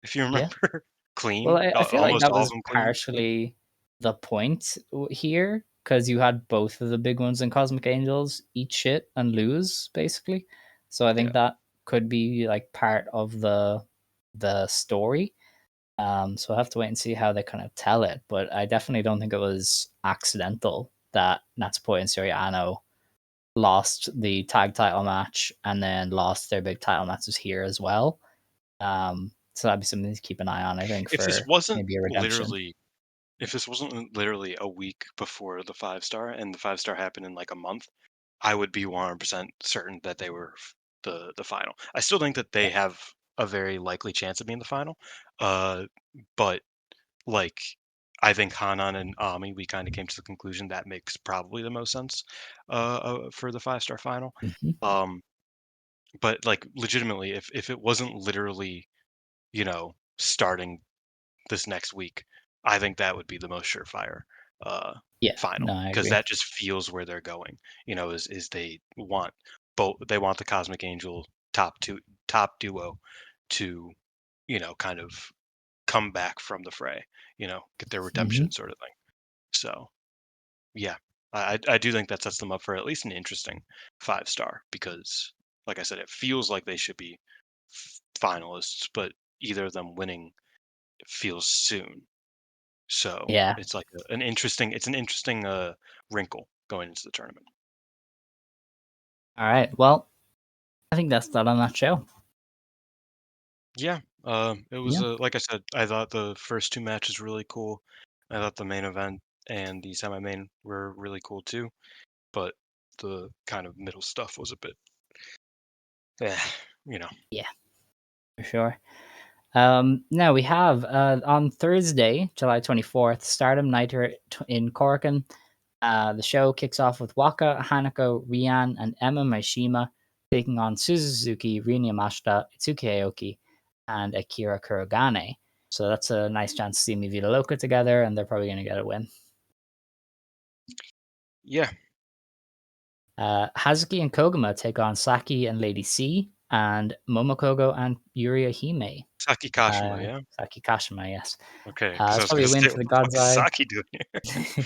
if you yeah. remember. Well, Clean, I feel like almost that all of was them clean. partially the point here, because you had both of the big ones in Cosmic Angels eat shit and lose, basically. So I think Yeah. that could be like part of the story. So I have to wait and see how they kind of tell it. But I definitely don't think it was accidental that Natsupoi and Saori Anou lost the tag title match and then lost their big title matches here as well. So that'd be something to keep an eye on, I think, If this for wasn't maybe a redemption. literally if this wasn't literally a week before the 5-star and the 5-star happened in, like, a month, I would be 100% certain that they were the final. I still think that they Yeah. have a very likely chance of being the final, uh, but, like, I think Hanan and Ami, we kinda came to the conclusion that makes probably the most sense, for the 5-star final. Mhm. Um, but, like, legitimately, if it wasn't literally, starting this next week, I think that would be the most surefire, uh, Yeah. No, final, I because agree. that just feels where they're going, is they want the Cosmic Angel top duo to, kind of come back from the fray, get their Mhm. redemption sort of thing. So, yeah, I do think that sets them up for at least an interesting 5-star because, like I said, it feels like they should be finalists, but either of them winning feels soon. So Yeah. it's like an interesting wrinkle going into the tournament. All right. Well, I think that's that on that show. Yeah, it was Yeah. like I said, I thought the first two matches really cool. I thought the main event and the semi-main were really cool too, but the kind of middle stuff was a bit, eh, you know. Yeah, for sure. Now we have on Thursday, July 24th, Stardom Night in Korakuen. The show kicks off with Waka, Hanako, Rian, and Emma Mishima taking on Suzuki, Rina Yamashita, Itsuki Aoki, and Akira Kurogane. So that's a nice chance to see Mi Vida Loca together, and they're probably going to get a win. Yeah, Hazuki and Koguma take on Saki and Lady C, and Momokogo and Yuria Hime. Saki Kashima, yeah. Saki Kashima, yes. Okay, because I It's was probably gonna a win say, for what the the fuck God's is Eye. Saki doing here?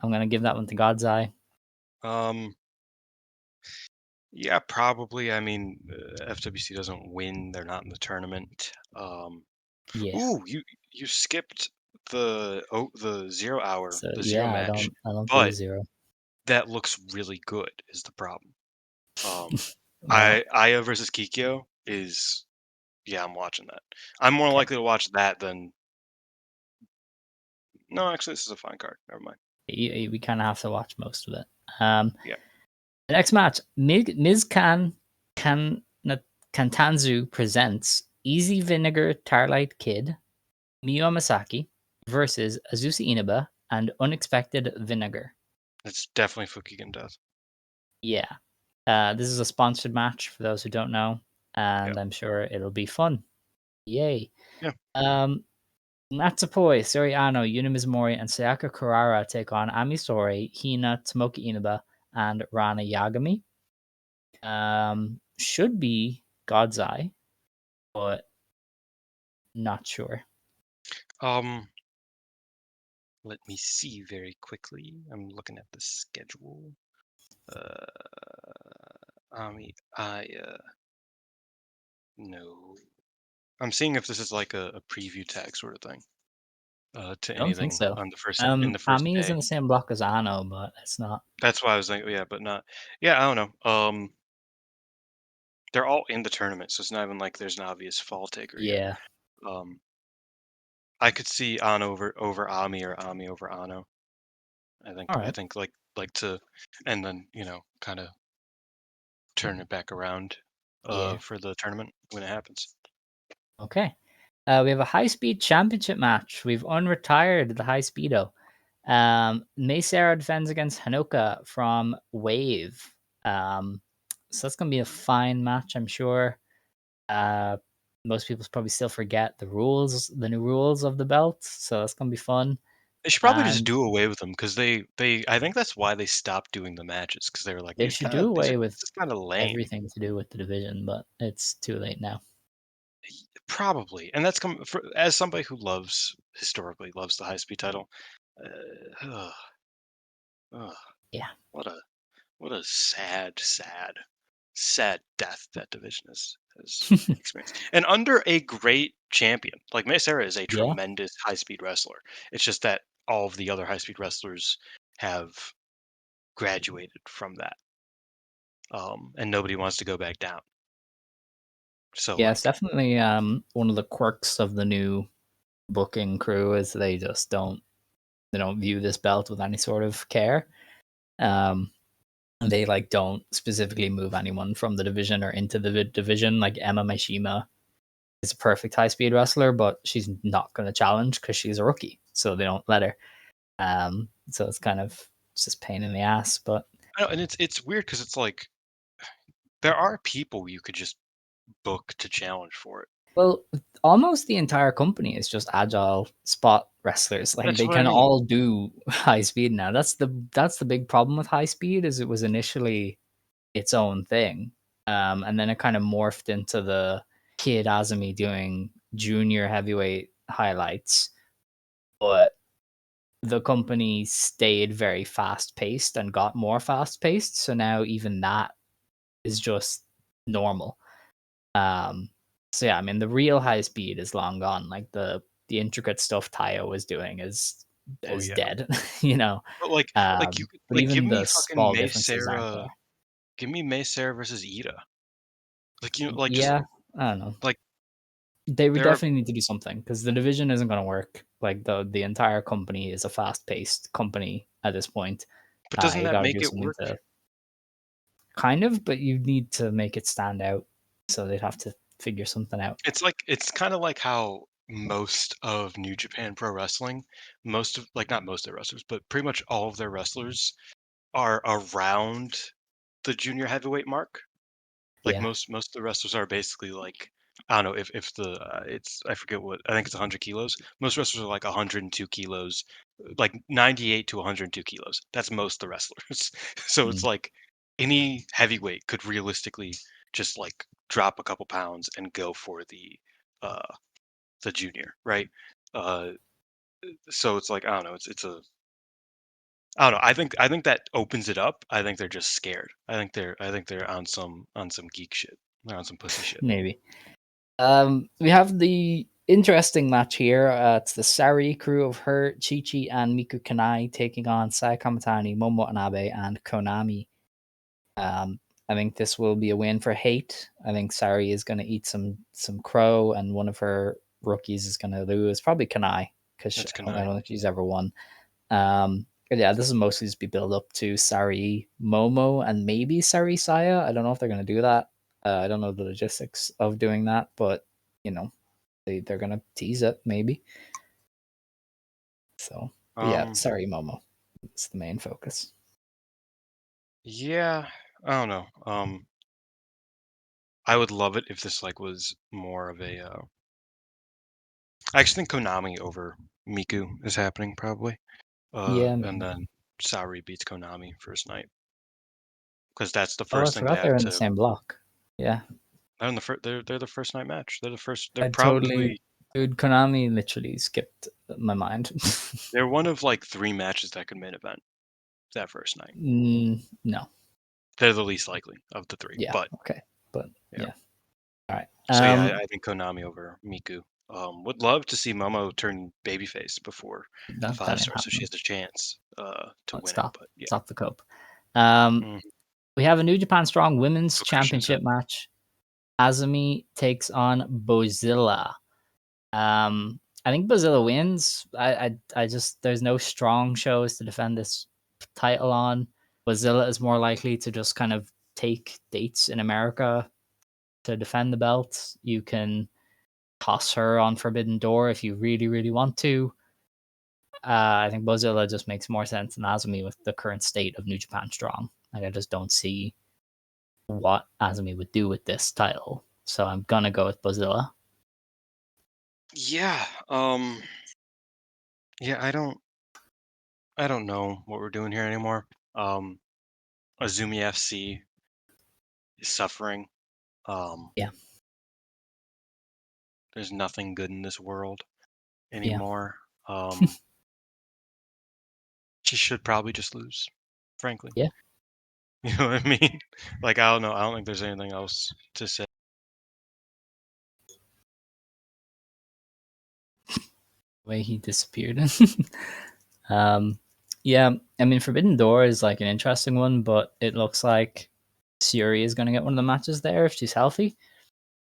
I'm going to give that one to God's Eye. Um, yeah, probably. I mean, FWC doesn't win; they're not in the tournament. Yeah. Ooh, you skipped the 0 hour, So the 0 yeah, match, I don't do but zero. that looks really good is the problem. Um, Well, Aya versus Kikyo is yeah, I'm watching that. I'm more okay. likely to watch that than no, actually, this is a fine card. Never mind. We kind of have to watch most of it. Um, Yeah, the next match, Ms. Kantanzu presents Easy Vinegar Starlight Kid, Miyo Masaki versus Azusa Inaba and Unexpected Vinegar. it's definitely Fukigen Death. Yeah. This is a sponsored match for those who don't know, Yeah, and I'm sure it'll be fun. Yay. yeah. Um, Natsupoi, Saori Anou, Yuna Mizumori, and Sayaka Kurara take on Ami Sourei, Hina, Tomoki Inaba, and Rana Yagami. Should be God's Eye, but Not sure. Let me see very quickly. I'm looking at the schedule. No. I'm seeing if this is like a preview tag sort of thing. To I don't think anything so. on the first in the first Ami is day. in the same block as Ano, but it's not. That's why I was like, yeah, but not. Yeah, I don't know. They're all in the tournament, so it's not even like there's an obvious fall taker yet. Yeah. I could see Ano over Ami or Ami over Ano. I All right. think like to, and then kind of turn it back around Yeah. for the tournament when it happens. Okay. We have a high speed championship match. We've unretired the high speedo. Mei Sarah defends against Hanoka from Wave. So that's gonna be a fine match, I'm sure. Most people probably still forget the rules, the new rules of the belt. So that's gonna be fun. They should probably just And do away with them because I think that's why they stopped doing the matches because they were like they should do these are away with just kind of lame. everything to do with the division, but it's too late now. Probably, and that's as somebody who historically loves the high speed title. Ugh, ugh, Yeah. what a sad death that division has experienced. And under a great champion, like Mei Sarah is a Yeah. tremendous high speed wrestler. It's just that all of the other high speed wrestlers have graduated from that, and nobody wants to go back down. So Yeah, it's like, definitely one of the quirks of the new booking crew is they don't view this belt with any sort of care. And they like don't specifically move anyone from the division or into the division. Like Emma Mishima is a perfect high speed wrestler, but she's not going to challenge because she's a rookie, so they don't let her. So it's kind of just pain in the ass. But I know, and it's weird because it's like there are people you could just book to challenge for it. well, almost the entire company is just agile spot wrestlers. Like That's they what I can mean. all do high speed now. That's the big problem with high speed is it was initially its own thing. And then it kind of morphed into the Kid Azumi doing junior heavyweight highlights. But the company stayed very fast paced and got more fast paced. So now even that is just normal. So yeah, I mean the real high speed is long gone. Like the intricate stuff Tayo was doing Oh is yeah, dead, you know. but like you But give even me the fucking small Mei differences aren't Sarah, there. give me Mei Sarah versus Ida. Like like just Yeah, I don't know. like They would there are, definitely need to do something because the division isn't going to work. Like the entire company is a fast paced company at this point. but doesn't You that got to make do it something work? to kind of, but you need to make it stand out. So they'd have to figure something out. It's kind of like how most of New Japan Pro Wrestling, most of like not most of their wrestlers, but pretty much all of their wrestlers are around the junior heavyweight mark. Like Yeah. most of the wrestlers are basically like I don't know if the it's I forget what I think it's 100 kilos. Most wrestlers are like 102 kilos, like 98 to 102 kilos. That's most of the wrestlers. So it's Mm. like any heavyweight could realistically just like drop a couple pounds and go for the junior, right? Uh, so it's like I don't know. It's a I don't know. I think that opens it up. I think they're just scared. I think they're on some geek shit. They're on some pussy shit. Maybe. We have the interesting match here. It's the Sareee crew of her, Chi-Chi, and Miku Kanai taking on Saya Kamitani, Momo Watanabe, and Konami. I think this will be a win for Hate. I think Sareee is going to eat some crow, and one of her rookies is going to lose. Probably Kanai, because That's I Kanai. don't think she's ever won. But yeah, this is mostly just be build up to Sareee Momo and maybe Sareee Saya. I don't know if they're going to do that. I don't know the logistics of doing that, but you know, they're gonna tease it maybe. So, but yeah, Um, sorry, Momo. It's the main focus. yeah, I don't know. I would love it if this like was more of a. I actually think Konami over Miku is happening probably. Yeah, And maybe. then Saori beats Konami first night because that's the Oh, I first thing they forgot they're have in the to. same block. Yeah, They're in the they're the first night match. They're the first. They're I totally probably. Dude, Konami literally skipped my mind. They're one of like 3 matches that could main event that first night. No. They're the least likely of the 3, Yeah. but Okay. But yeah. yeah. All right. So yeah, I think Konami over Miku. Would love to see Momo turn babyface before the that 5 ain't star, so she happening. has a chance to win it. Stop. But yeah, Stop the cope. We have a New Japan Strong Women's appreciate Championship that. match. Azumi takes on Bozilla. I think Bozilla wins. I just there's no strong shows to defend this title on. Bozilla is more likely to just kind of take dates in America to defend the belt. You can toss her on Forbidden Door if you really, really want to. I think Bozilla just makes more sense than Azumi with the current state of New Japan Strong. Like I just don't see what Azumi would do with this title. So I'm gonna go with Bozilla. Yeah, yeah. I don't know what we're doing here anymore. Azumi FC is suffering. Yeah. There's nothing good in this world Yeah. anymore. She should probably just lose, frankly. Yeah. You know what I mean? Like I don't know. I don't think there's anything else to say. Way he disappeared. Yeah, I mean Forbidden Door is like an interesting one, but it looks like Sareee is going to get one of the matches there if she's healthy.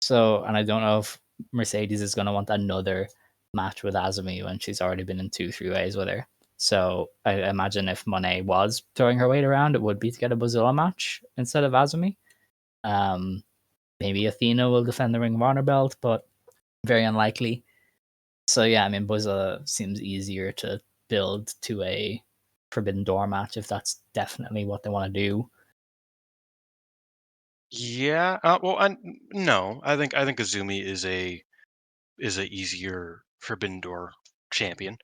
So, and I don't know if Mercedes is going to want another match with Azumi when she's already been in 2 3 ways with her. So I imagine if Monet was throwing her weight around, it would be to get a Bozilla match instead of Azumi. Um, maybe Athena will defend the Ring of Honor belt, but very unlikely. So yeah, I mean Bozilla seems easier to build to a Forbidden Door match if that's definitely what they want to do. Yeah. Well, no. I think Azumi is a easier Forbidden Door champion.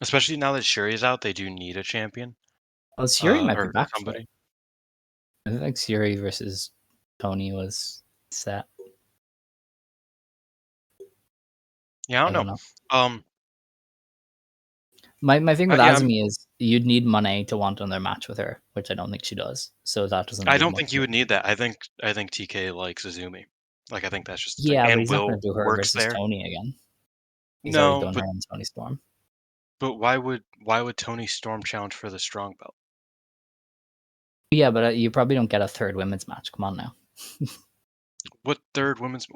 Especially now that Shuri is out, they do need a champion. Well, Sareee might be Or back for it. somebody. I think Sareee versus Tony was set. Yeah, I I don't don't know. know. My thing with Yeah, Azumi is you'd need Monet to want another match with her, which I don't think she does. So that doesn't I do don't much. think you would need that. I think TK likes Azumi. Like I think that's just the thing. Yeah, but And he's not going Will to do her works versus there. Tony again. He's already No, done her in Tony Storm. but why would Tony Storm challenge for the strong belt? Yeah, but you probably don't get a third women's match. Come on now. What third women's?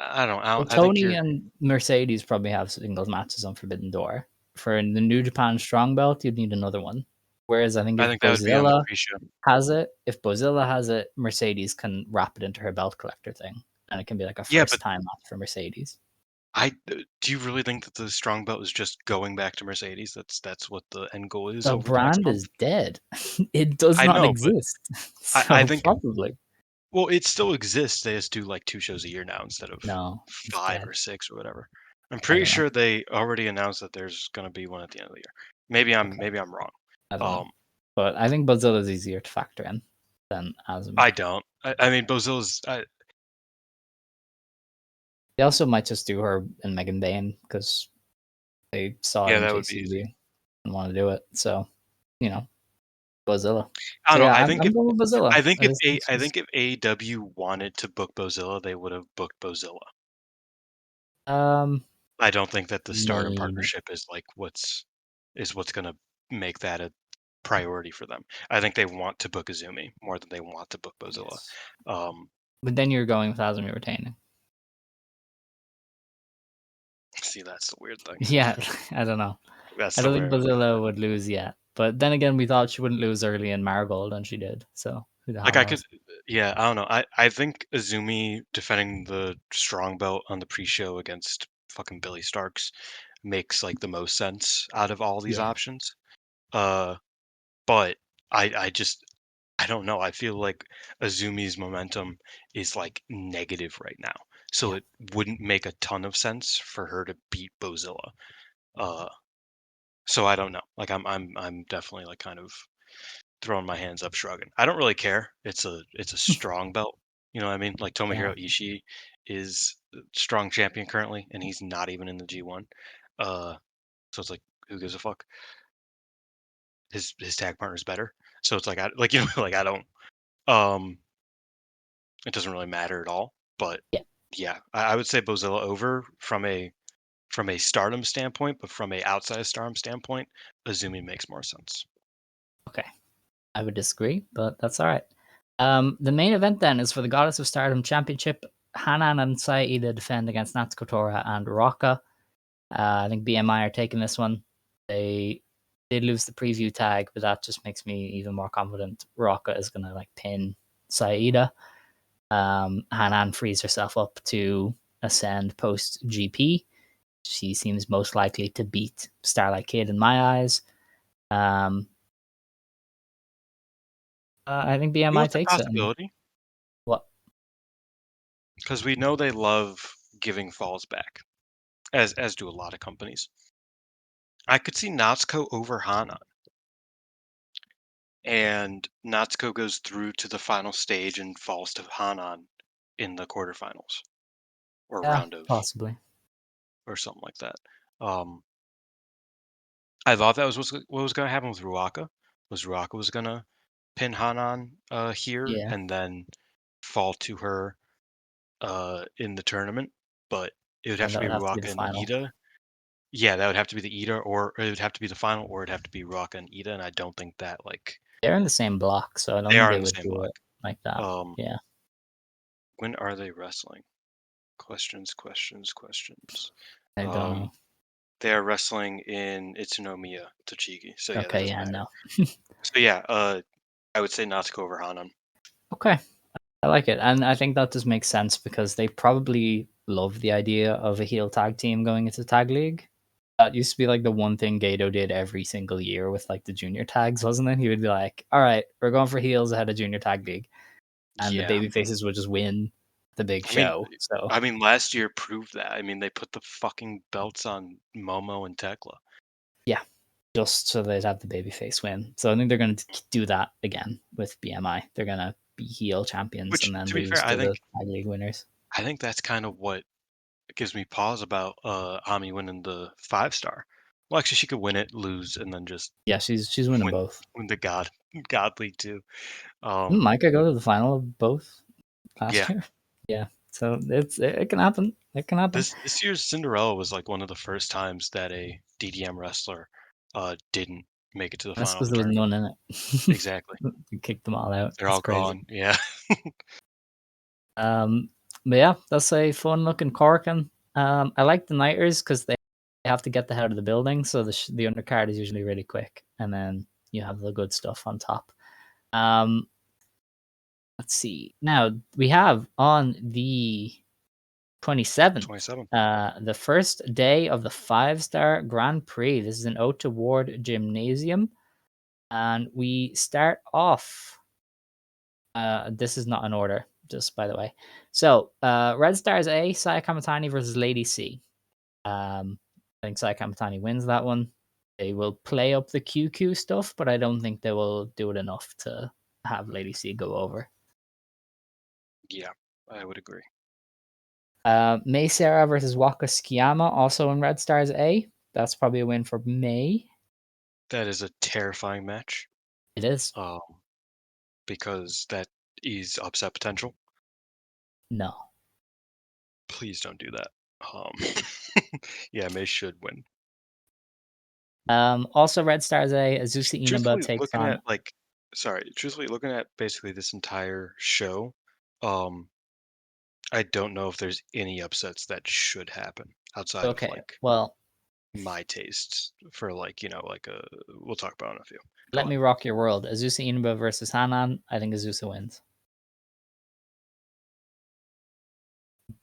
I don't. Well, I think Tony you're. and Mercedes probably have singles matches on Forbidden Door. For the New Japan Strong Belt, you'd need another one. Whereas I think I if think that would be on the Bozilla pre-show. if Bozilla has it, Mercedes can wrap it into her belt collector thing, and it can be like a Yeah, first but time match for Mercedes. do you really think that the strong belt is just going back to Mercedes? That's what the end goal is The over the next brand month. is dead. It does I not know, but exist. I So think probably well, it still exists. They just do like 2 shows a year now instead of no, it's 5 dead. or 6 or whatever. I'm I pretty don't know. sure they already announced that there's gonna be one at the end of the year. Okay, Maybe I'm wrong. I don't know. Um, But I think Bozilla is easier to factor in than Azumi. I don't. I mean, Bozilla's. They also might just do her in Megan Bayne because they saw it Yeah, in that would be easy. JCW and want to do it. So, you know, Bozilla. I So don't know. yeah, I'm going with Bozilla. I think if AEW wanted to book Bozilla, they would have booked Bozilla. um I don't think that the Stardom maybe partnership is like what's gonna make that a priority for them. I think they want to book Azumi more than they want to book Bozilla. yes. Um, But then you're going with Azumi retaining. see, that's the weird thing. Yeah, I don't know. That's I the don't think weird. Bozilla would lose yet. But then again, we thought she wouldn't lose early in Marigold, and she did. So who the Like hell I could, knows? yeah, I don't know. I think Azumi defending the strong belt on the pre-show against fucking Billy Starks makes like the most sense out of all these Yeah, options. Uh, but I just I don't know. I feel like Azumi's momentum is like negative right now, so yeah, it wouldn't make a ton of sense for her to beat Bozilla. Uh, so I don't know. Like I'm definitely like kind of throwing my hands up, shrugging. I don't really care. It's a strong belt. You know what I mean? Like yeah. Tomohiro Ishii is strong champion currently, and he's not even in the G1. So it's like, who gives a fuck? His tag partner's better, so it's like I don't. It doesn't really matter at all. But Yeah. yeah, I would say Bozilla over from a Stardom standpoint, but from a outside of Stardom standpoint, Azumi makes more sense. Okay. I would disagree, but that's all right. The main event then is for the Goddess of Stardom Championship. Hanan and Saida defend against Natsuko Tora and Rocca. I think BMI are taking this one. They did lose the preview tag, but that just makes me even more confident Rocca is going to like pin Saida. Hanan frees herself up to ascend post GP. She seems most likely to beat Starlight Kid in my eyes. I think You know BMI what's a takes it. possibility? What? Because we know they love giving falls back, as do a lot of companies. I could see Natsuko over Hanan, and Natsuko goes through to the final stage and falls to Hanan in the quarterfinals or Yeah, round of possibly. or something like that. I thought that was what was going to happen with Ruaka. Ruaka was going to pin Hanan here Yeah. and then fall to her in the tournament, but it would have And to that be would have to be the Ruaka and final. Ida. Yeah, that would have to be the Ida, or it would have to be the final, or it'd have to be Ruaka and Ida, and I don't think that like They're in the same block, so I don't they think are they in the would same do block. it like that. Um, Yeah. when are they wrestling? Questions. I don't know. They are wrestling in Utsunomiya, Tochigi. So yeah, that Okay, doesn't yeah, matter. no. So yeah, I would say Natsuko over Hanan. Okay. I like it. And I think that just makes sense because they probably love the idea of a heel tag team going into tag league. That used to be like the one thing Gato did every single year with like the junior tags, wasn't it? He would be like, all right, we're going for heels ahead of junior tag league. And the Yeah, baby faces would just win the big I mean, show. So last year proved that. I mean, they put the fucking belts on Momo and Tekla. yeah, just so they'd have the babyface win. So I think they're going to do that again with BMI. They're going to be heel champions Which, and then to be fair, lose to the tag league winners. I think that's kind of what gives me pause about Ami winning the 5-star. Well, actually, she could win it, lose, and then just Yeah, she's winning win both. the God League too. Didn't Micah go to the final of both last Yeah, year? Yeah. So it can happen. It can happen. this year's Cinderella was like one of the first times that a DDM wrestler didn't make it to the That's final of because the there was tournament. none in it. Exactly, You kicked them all out. they're That's all crazy. gone. Yeah, Um, but yeah, that's a fun looking Korakuen. I like the Nighters because they have to get the head of the building, so the undercard is usually really quick, and then you have the good stuff on top. Um, let's see. Now we have on the 27th, 27. the first day of the 5-star Grand Prix. This is an Ode to Ward Gymnasium, and we start off. This is not in order, just by the way. So, Red Stars A, Saya Kamitani versus Lady C. I think Saya Kamitani wins that one. They will play up the QQ stuff, but I don't think they will do it enough to have Lady C go over. Yeah, I would agree. May Sarah versus Waka Tsukiyama, also in Red Stars A. That's probably a win for May. That is a terrifying match. It is. Because that is upset potential. No. Please don't do that. Yeah, May should win. Also, Red Stars A, Azusa Inaba takes Looking on. at truthfully looking at basically this entire show, I don't know if there's any upsets that should happen outside of Okay, like well, my tastes for like like a we'll talk about it in a few. Go let on. me rock your world. Azusa Inaba versus Hanan. I think Azusa wins.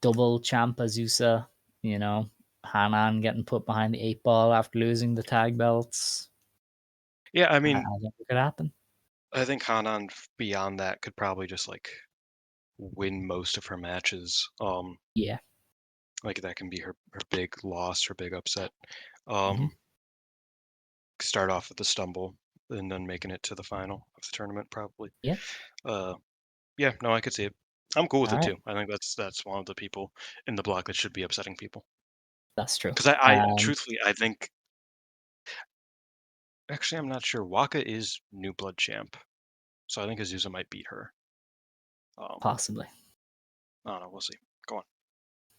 Double champ Azusa. Hanan getting put behind the 8 ball after losing the tag belts. Yeah, I I mean, think it could happen. I think Hanan beyond that could probably just like win most of her matches. Yeah. Like that can be her big loss, her big upset. Mhm. Start off with the stumble and then making it to the final of the tournament probably. Yeah. Uh, yeah, no, I could see it. I'm cool with All it right, too. I think that's one of the people in the block that should be upsetting people. that's true. Because I truthfully, I think actually I'm not sure. Waka is New Blood champ, so I think Azusa might beat her. Possibly. I don't know. We'll see. Go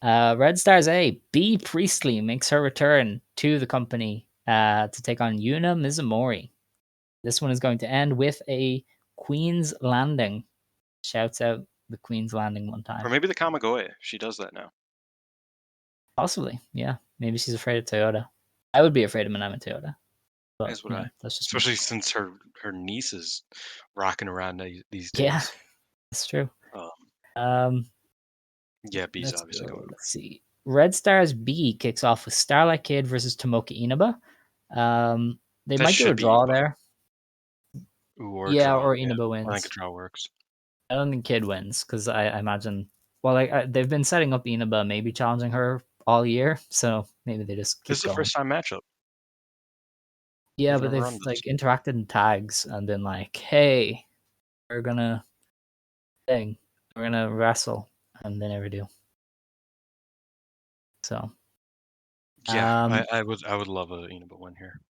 on. Red Stars A, B Priestley makes her return to the company to take on Yuna Mizumori. This one is going to end with a Queen's Landing. Shouts out the Queen's Landing one Or time. maybe the Kamigoye. She does that now. Possibly, yeah. Maybe she's afraid of Toyota. I would be afraid of Manama Toyota. But, Is what I. that's just me. Especially since her niece is rocking around these Yeah, days. that's true. Um, yeah, B's Let's obviously go. going. Let's see. Red Stars B kicks off with Starlight Kid versus Tomoka Inaba. They That might do a should be draw Inaba. there. Ooh, or a Yeah, draw. or Yeah, Inaba I think wins. a draw works. I don't think Kid wins because I imagine. Well, they've been setting up Inaba, maybe challenging her all year, so maybe they just This keep is the going. first time matchup. Yeah, We've but never they've run this. like interacted in tags and been like, "Hey, we're gonna wrestle," and they never do. So, Yeah, I would love a Inaba win here.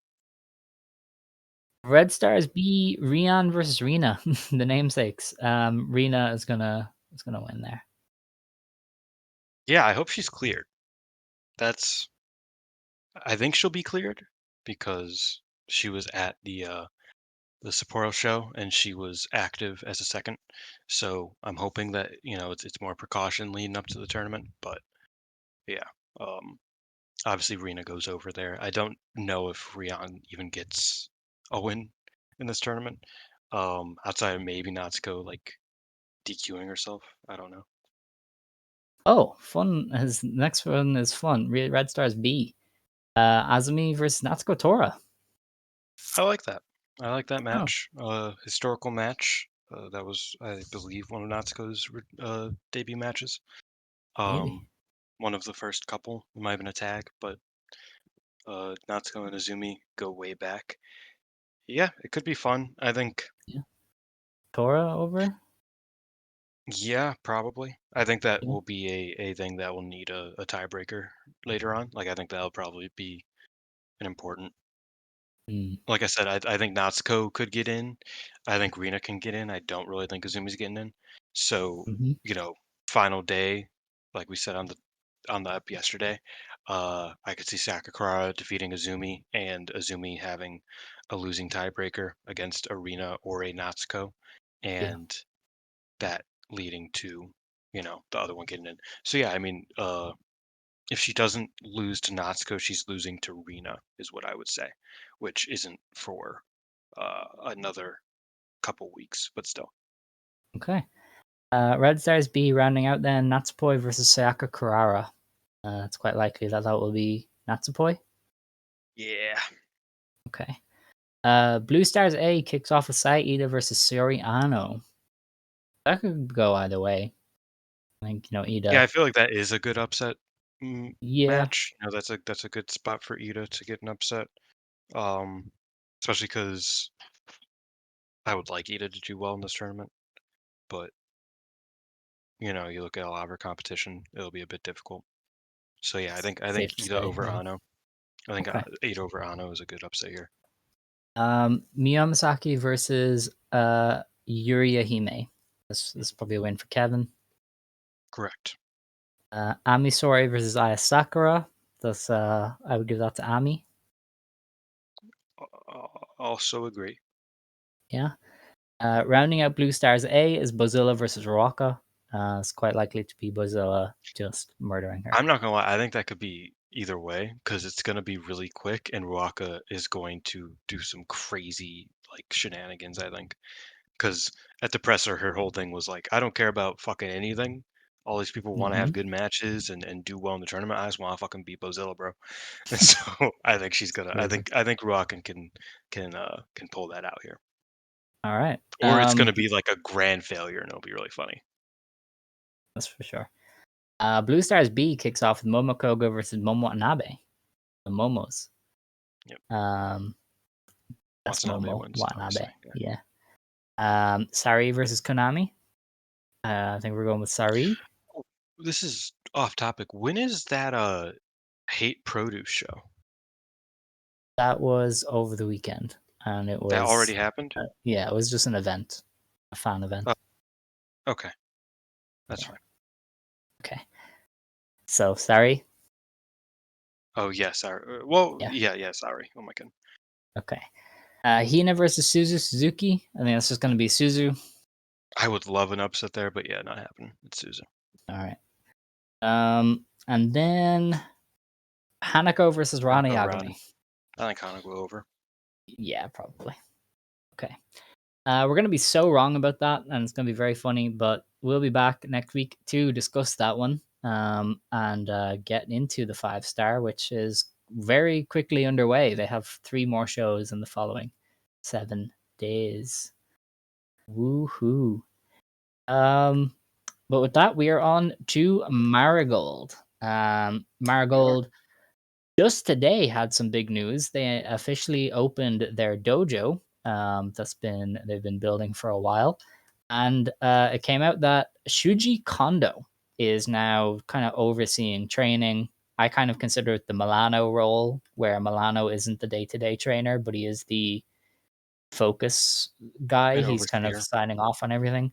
Red Stars B Rion versus Rena, the namesakes. Rena is gonna win there. Yeah, I hope she's cleared. I think she'll be cleared because she was at the Sapporo show and she was active as a second. So I'm hoping that it's more precaution leading up to the tournament. But yeah, um, obviously Rena goes over there. I don't know if Rion even gets a win in this tournament. Outside of maybe Natsuko like DQing herself. I don't know. Oh, fun! His next one is fun. Red Stars B, Azumi versus Natsuko Tora. I like that. I like that Oh, match. Historical match. That was, I believe, one of Natsuko's debut matches. maybe. One of the first couple. It might have been a tag, but Natsuko and Azumi go way back. Yeah, it could be fun. I think. Yeah, Tora over. Yeah, probably. I think that Yeah. will be a thing that will need a tiebreaker later on. Like I think that'll probably be an important. Mm. Like I said, I think Natsuko could get in. I think Rina can get in. I don't really think Azumi's getting in. So, Hmm. final day, like we said on the app yesterday, I could see Sakakura defeating Azumi and Azumi having a losing tiebreaker against a Rina or a Natsuko, Yeah. and that leading to, the other one getting in. So yeah, I mean, if she doesn't lose to Natsuko, she's losing to Rina, is what I would say, which isn't for another couple weeks, but still. Okay. Red Stars B rounding out then Natsupoi versus Sayaka Kurara. It's quite likely that will be Natsupoi. Yeah. Okay. Blue Stars A kicks off with Saida versus Saori Anou. That could go either way. I think Yeah, Ida. I feel like that is a good upset Yeah. match. That's a good spot for Ida to get an upset. Um, Especially because I would like Ida to do well in this tournament, but you look at a lot of her competition, it'll be a bit difficult. So yeah, I think Safe to Ida say. over Yeah. Ano. I think Okay. Ida over Ano is a good upset here. Miyamasaki versus Yuria Hime. This is probably a win for Kevin. Correct. Ami Sori versus Aya Sakura. That's I would give that to Ami. Also agree. Yeah. Rounding out Blue Stars A is Bozilla versus Rocca. It's quite likely to be Bozilla just murdering her. I'm not gonna lie. I think that could be either way because it's gonna be really quick, and Ruaka is going to do some crazy like shenanigans. I think because at the presser, her whole thing was like, "I don't care about fucking anything. All these people want to have Mm-hmm. good matches and do well in the tournament. I just want to fucking beat Bozilla, bro." And so I think she's gonna. I Crazy. think I think Ruaka can pull that out here, All right. or it's gonna be like a grand failure, and it'll be really funny. That's for sure. Blue Stars B kicks off with Momokogo versus Momo Watanabe. The Momos. Yep. That's Watanabe Momo wins, Watanabe. obviously. Yeah. Yeah. Sareee versus Konami. I think we're going with Sareee. Oh, this is off topic. When is that hate produce show? That was over the weekend, and it That already was happened? yeah, it was just an event, a fan event. Oh, okay, that's Yeah. fine. Okay. So sorry. Oh yeah, sorry. Well, Yeah. yeah, sorry. Oh my god. Okay. Hina versus Suzuki. I think that's just going to be Suzu. I would love an upset there, but yeah, not happening. It's Susan. All right. And then Hanako versus Rana Hanako Ran. Yagami. I think Hanako over. Yeah, probably. Okay. We're going to be so wrong about that, and it's going to be very funny, but we'll be back next week to discuss that one and get into the 5-star, which is very quickly underway. They have 3 more shows in the following 7 days. Woohoo. But with that, we are on to Marigold. Marigold just today had some big news. They officially opened their dojo. They've been building for a while, and it came out that Shuji Kondo is now kind of overseeing training. I kind of consider it the Milano role, where Milano isn't the day-to-day trainer, but he is the focus guy. An He's kind of overseer. signing off on everything.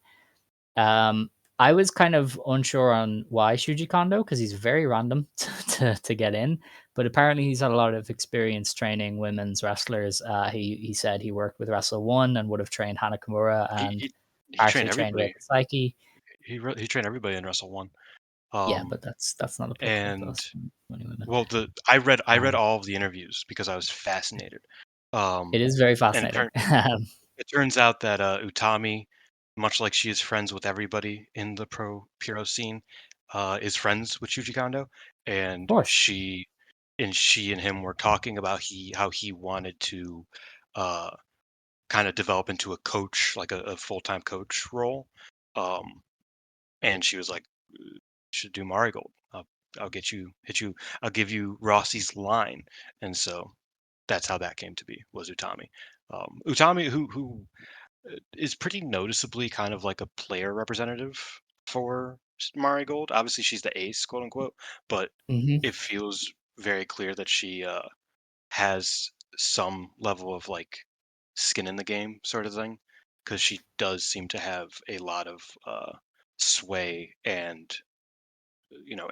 Um, I was kind of unsure on why Shuji Kondo because he's very random to get in, but apparently he's had a lot of experience training women's wrestlers. He said he worked with Wrestle One and would have trained Hana Kimura He and he he trained partially trained everybody. Reika Saiki. He trained everybody in Wrestle One. Yeah, but that's not applicable to And us, only women. well, I read Um, all of the interviews because I was fascinated. it is very And fascinating. it turns out that Utami, much like she is friends with everybody in the pro scene, is friends with Shuji Kondo, Of and course, she and him were talking about how he wanted to uh, kind of develop into a coach, like a full-time coach role. Um, and she was like, "You should do Marigold. I'll hit you. I'll give you Rossi's line." And so that's how that came to be, was Utami. Utami, who is pretty noticeably kind of like a player representative for Marigold. Obviously, she's the ace, quote unquote, but hmm it feels very clear that she has some level of like skin in the game, sort of thing, because she does seem to have a lot of sway and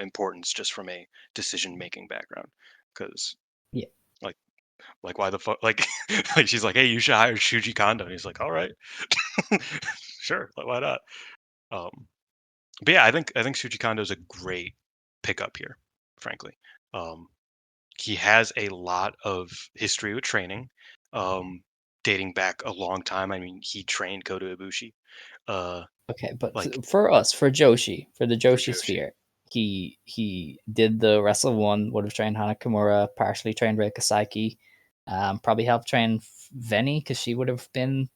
importance just from a decision making background. Because yeah, like why the fuck like like she's like, hey, you should hire Shuji Kondo, and he's like, all right. Sure, like, why not? Um, but yeah, I think Shuji Kondo is a great pickup here, frankly. Um, he has a lot of history with training, um, dating back a long time. I mean, he trained Kota Ibushi, uh, okay. But like for us, for Joshi, for the for Joshi Joshi. sphere, he did the Wrestle One, would have trained Hana Kimura, partially trained Reika Saiki, probably helped train Veni because she would have been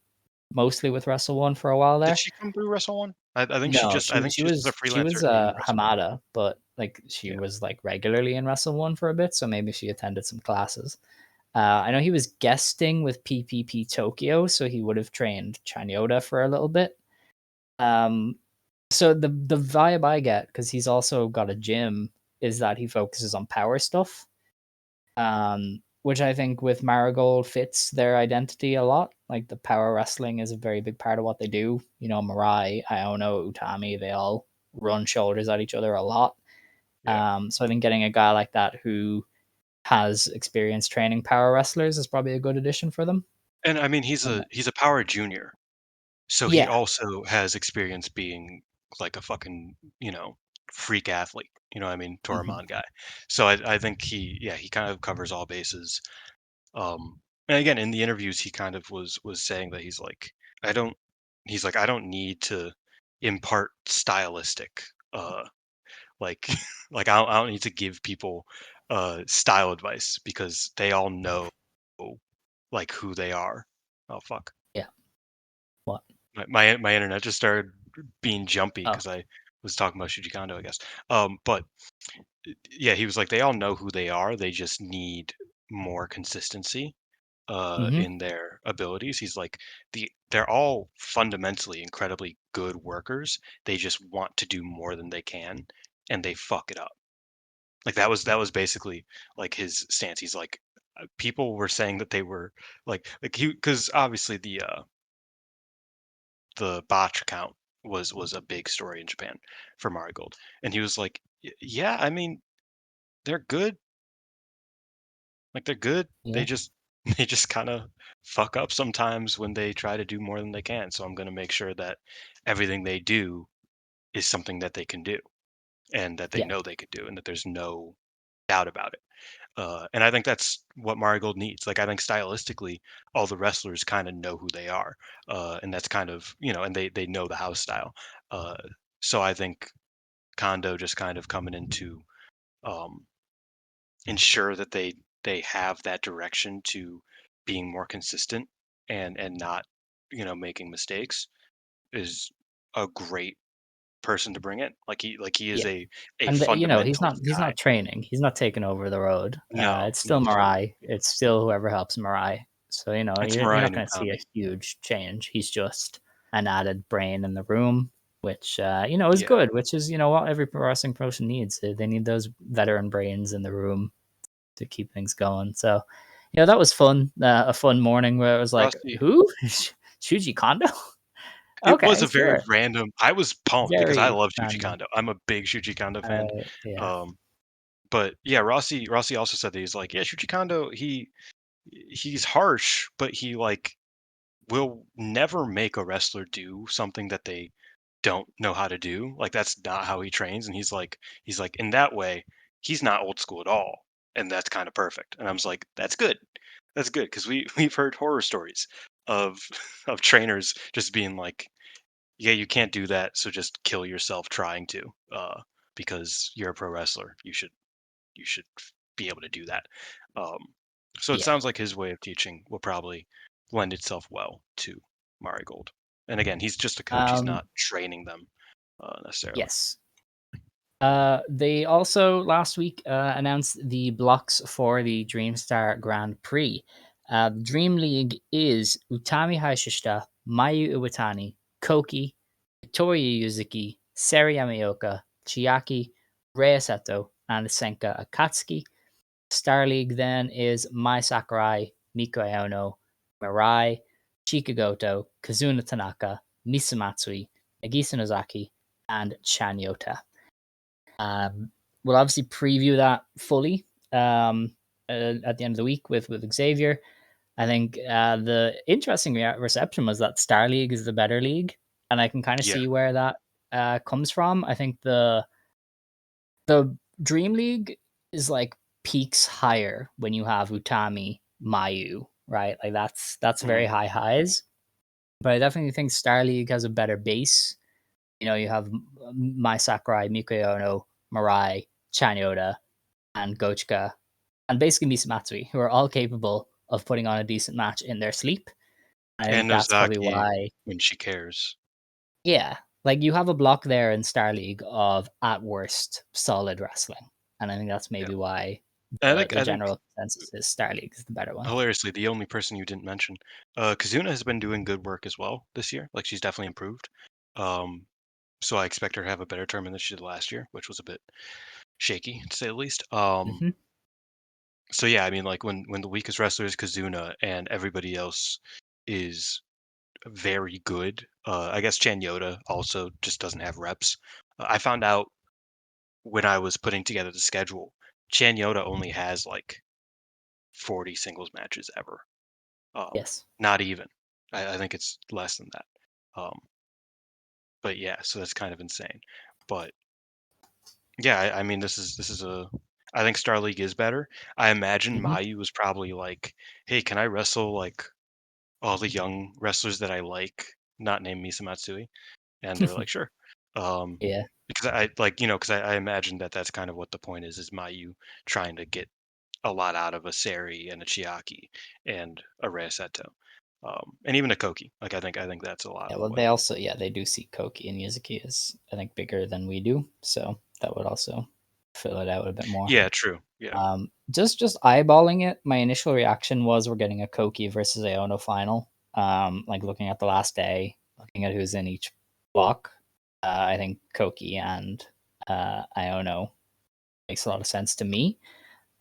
mostly with Wrestle One for a while Did there. she come through Wrestle One? No, I think she's just a she was freelancer in Wrestle One. Hamada, but like she Yeah, was like regularly in Wrestle One for a bit, so maybe she attended some classes. I know he was guesting with PPP Tokyo, so he would have trained Chanyota for a little bit. Um, so the vibe I get, because he's also got a gym, is that he focuses on power stuff, which I think with Marigold fits their identity a lot. Like the power wrestling is a very big part of what they do. You know, Mirai, Iono, Utami, they all run shoulders at each other a lot. yeah. So I think getting a guy like that who has experience training power wrestlers is probably a good addition for them. And I mean, he's a power junior, so he Yeah. also has experience being like a fucking freak athlete. You know what I mean, hmm Toramon guy. So I think he kind of covers all bases. And again, in the interviews, he kind of was saying that I don't I don't need to impart stylistic like I don't need to give people style advice because they all know like who they are. Oh fuck. Yeah. What? My internet just started being jumpy Oh, because I was talking about Shuji Kondo, I guess. But yeah, he was like, they all know who they are. They just need more consistency. Mm-hmm. in their abilities. He's like they're all fundamentally incredibly good workers. They just want to do more than they can, and they fuck it up. Like that was basically like his stance. He's like people were saying that they were like he because obviously the botch count was a big story in Japan for Marigold, and he was like, Yeah, I mean they're good. Like they're good. Yeah. They just they just kind of fuck up sometimes when they try to do more than they can. So I'm going to make sure that everything they do is something that they can do and that they Yeah. know they could do and that there's no doubt about it. And I think that's what Marigold needs. Like I think stylistically, all the wrestlers kind of know who they are, and that's kind of and they know the house style. Uh, so I think Kondo just kind of coming in to um, ensure that they have that direction to being more consistent and not making mistakes is a great person to bring in. Like he is Yeah. a And he's fundamental not guy. training. He's not taking over the road. No, It's still no, for real. Mirai. It's still whoever helps Mirai. So It's you're Mariah not and going to see a Utami. huge change. He's just an added brain in the room, which is Yeah, good. Which is what every pro wrestling promotion needs. They need those veteran brains in the room to keep things going. So that was fun. A fun morning where it was like, Rossi. who? Shuji Kondo? It was Okay, a very sure. random. I was pumped because I Very love Shuji random. Kondo. I'm a big Shuji Kondo fan. Yeah. Um, but yeah, Rossi also said that he's like, yeah, Shuji Kondo. He's harsh, but he like will never make a wrestler do something that they don't know how to do. Like that's not how he trains. And he's like in that way, he's not old school at all. And that's kind of perfect. And I was like, that's good. That's good because we've heard horror stories of of trainers just being like, yeah, you can't do that, so just kill yourself trying to, because you're a pro wrestler. You should be able to do that. Um, so it Yeah. sounds like his way of teaching will probably lend itself well to Marigold. And again, he's just a coach. He's Um, not training them necessarily. yes. They also last week announced the blocks for the Dreamstar Grand Prix. The Dream League is Utami Hayashishita, Mayu Iwatani, Koki, Victoria Yuzuki, Sareee Yamaoka, Chiaki, Rei Seto, and Senka Akatsuki. Star League then is Mai Sakurai, Miko Aono, Mirai, Chikagoto, Kazuna Tanaka, Misa Matsui, Nagisa Nozaki, and Chanyota. We'll obviously preview that fully at the end of the week with Xavier. I think the interesting reception was that Star League is the better league, and I can kind of Yeah. see where that comes from. I think the Dream League is like peaks higher when you have Utami, Mayu, right? Like that's very Mhm. high highs. But I definitely think Star League has a better base. You have Mai Sakurai, Miko Ono, Mirai, Chanyoda, and Gochika, and basically Misa Matsui, who are all capable of putting on a decent match in their sleep. I think And that's probably Nozaki why, when she cares. yeah, like you have a block there in Star League of at worst solid wrestling, and I think that's Yeah. maybe why And I think the I think general consensus is Star League is the better one. hilariously, the only person you didn't mention, Kazuna has been doing good work as well this year. Like she's definitely improved. Um, so I expect her to have a better tournament than she did last year, which was a bit shaky to say the least. Hmm. So yeah, I mean, like when the weakest wrestler is Kazuna and everybody else is very good. I guess Chan Yoda also just doesn't have reps. I found out when I was putting together the schedule, Chan Yoda only has like 40 singles matches ever. Yes. Not even. I think it's less than that. Um, but yeah, so that's kind of insane. But yeah, I mean, this is a. I think Star League is better. I imagine Hmm. Mayu was probably like, "Hey, can I wrestle like all the young wrestlers that I like, not named Misa Matsui?" And they were like, "Sure." Um, Yeah. because I like because I imagine that that's kind of what the point is Mayu trying to get a lot out of a Sareee and a Chiaki and a Reiseto. And even a Koki. Like I think that's a lot Yeah. of Well, what. they also they do see Koki and Yuzuki as I think bigger than we do, so that would also fill it out a bit more. Yeah, true. Yeah. Just eyeballing it, my initial reaction was we're getting a Koki versus Aono final. Like looking at the last day, looking at who's in each block, I think Koki and Aono makes a lot of sense to me.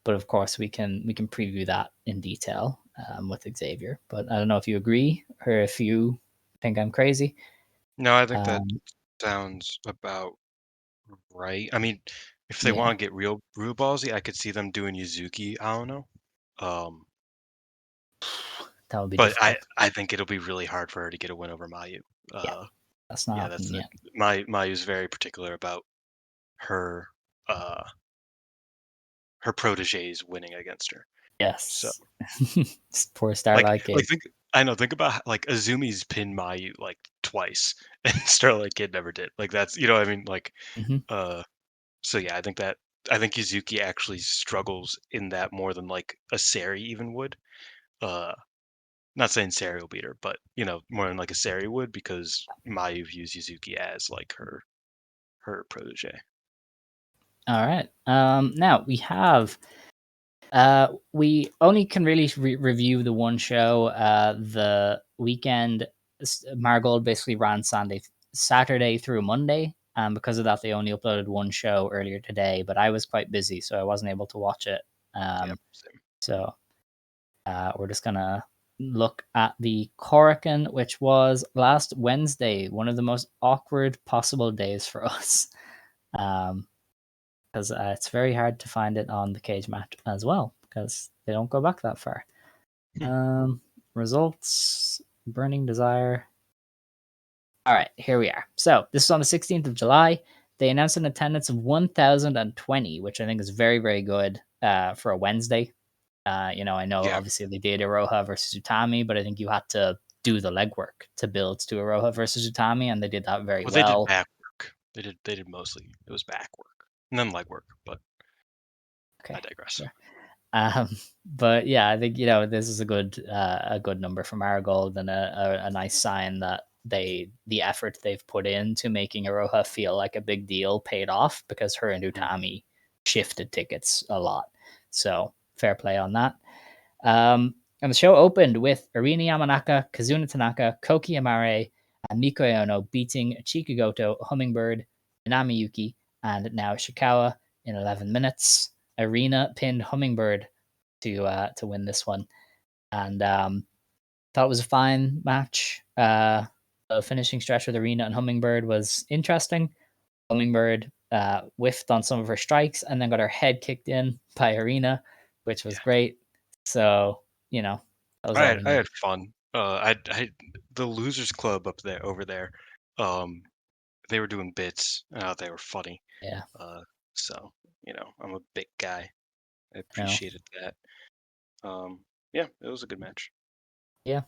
But of course, we can preview that in detail with Xavier. But I don't know if you agree or if you think I'm crazy. No, I think that Um, sounds about right. I mean, if they yeah, want to get real ballsy, I could see them doing Yuzuki. I don't know. that would be But difficult. I think it'll be really hard for her to get a win over Mayu. Yeah, that's not Yeah, that's happening it. yet. Mayu's very particular about her uh her proteges winning against her. So Yes, poor like Starlight Kid. think about like Azumi's pinned Mayu like twice and Starlight Kid never did. Like that's what I mean. Like Hmm. uh so yeah, I think Yuzuki actually struggles in that more than like a Sareee even would. Uh Not saying Sareee will beat her, but more than like a Sareee would because Mayu views Yuzuki as like her protege. All right. Now we have. We only can really review the one show. The weekend, Marigold basically ran Saturday through Monday. Because of that, they only uploaded one show earlier today. But I was quite busy, so I wasn't able to watch it. Yep. Same. So we're just gonna look at the Korakuen, which was last Wednesday, one of the most awkward possible days for us. Because it's very hard to find it on the cage match as well because they don't go back that far. Hmm. Results, Burning Desire. All right, here we are. So this is on the 16th of July. They announced an attendance of 1,020, which I think is very, very good for a Wednesday. I know Yeah. obviously they did Iroha versus Utami, but I think you had to do the legwork to build to Iroha versus Utami, and they did that very Well, they did well. back work. They did mostly. It was back work and then leg work, but I Okay, digress. sure. But yeah, I think this is a good number for Marigold and a nice sign that the effort they've put into making Iroha feel like a big deal paid off because her and Mm. Utami shifted tickets a lot. So fair play on that. And the show opened with Erina Yamanaka, Kazuna Tanaka, Koki Amare, and Miko Ono beating Chikugoto, Hummingbird, Minami Yuki, and now Shikawa in 11 minutes. Erina pinned Hummingbird to win this one, and thought it was a fine match. The finishing stretch with Erina and Hummingbird was interesting. Hummingbird whiffed on some of her strikes and then got her head kicked in by Erina, which was great. So that was all we I needed. had fun. The Losers Club over there. Um, they were doing bits. They were funny. Yeah, Uh, so I'm a big guy. I no, appreciated that. Yeah, it was a good match. yeah.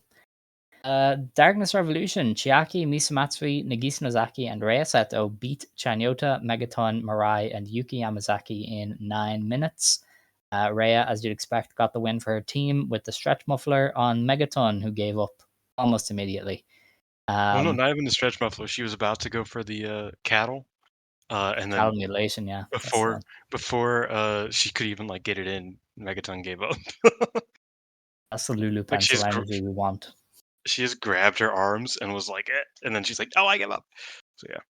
Darkness Revolution, Chiaki, Misamatsui, Nagisa Nozaki, and Rei Sato beat Chanyota, Megaton, Mirai, and Yuki Yamazaki in 9 minutes. Rhea, as you'd expect, got the win for her team with the stretch muffler on Megaton, who gave up almost immediately. Well, no, not even the stretch muffler. She was about to go for the cattle, and Cattle then mutilation, yeah. That's before she could even like get it in, Megaton gave up. that's the Lulu Like pencil energy we want. she just grabbed her arms and was like, and then she's like, "Oh, I give up." So yeah, it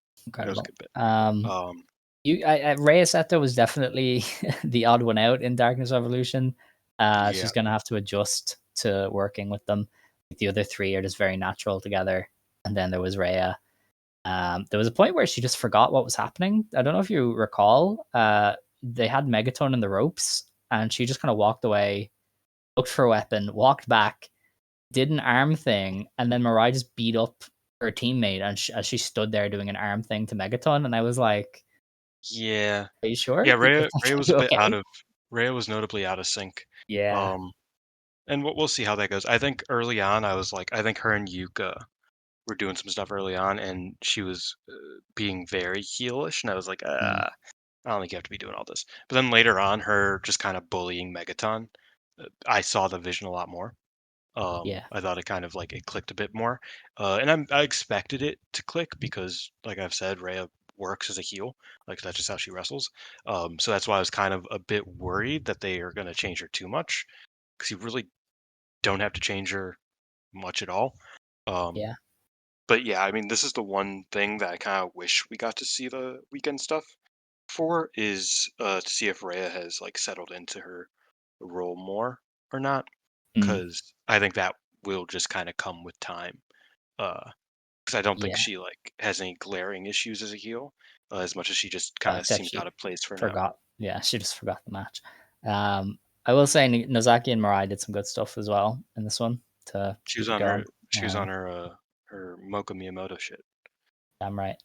was a Incredible. good bit. Rhea Seto was definitely the odd one out in Darkness Revolution. Yeah, She's going to have to adjust to working with them. The other three are just very natural together. And then there was Rhea. There was a point where she just forgot what was happening. I don't know if you recall. They had Megaton in the ropes, and she just kind of walked away, looked for a weapon, walked back, did an arm thing, and then Mirai just beat up her teammate as she stood there doing an arm thing to Megaton. And I was like, yeah, are you sure? yeah. Are Rhea was a you bit okay? Rhea was notably out of sync. Yeah. Um, and we'll see how that goes. I think early on, I think her and Yuka were doing some stuff early on, and she was being very heelish, and I was like, Mm, I don't think you have to be doing all this. But then later on, her just kind of bullying Megaton, I saw the vision a lot more. yeah. I thought it kind of like it clicked a bit more, and I expected it to click because, like I've said, Rhea works as a heel. Like that's just how she wrestles. So that's why I was kind of a bit worried that they are going to change her too much because you really don't have to change her much at all. Yeah. But yeah, I mean, this is the one thing that I kind of wish we got to see the weekend stuff for is to see if Rhea has like settled into her role more or not, Mm, because I think that will just kind of come with time. Because I don't think yeah. she like has any glaring issues as a heel, as much as she just Well, kind of except seems she out of place for now. forgot. Yeah, she just forgot the match. I will say Nozaki and Mirai did some good stuff as well in this one to She was keep it on her going. she was on her Mocha Miyamoto shit. I'm right.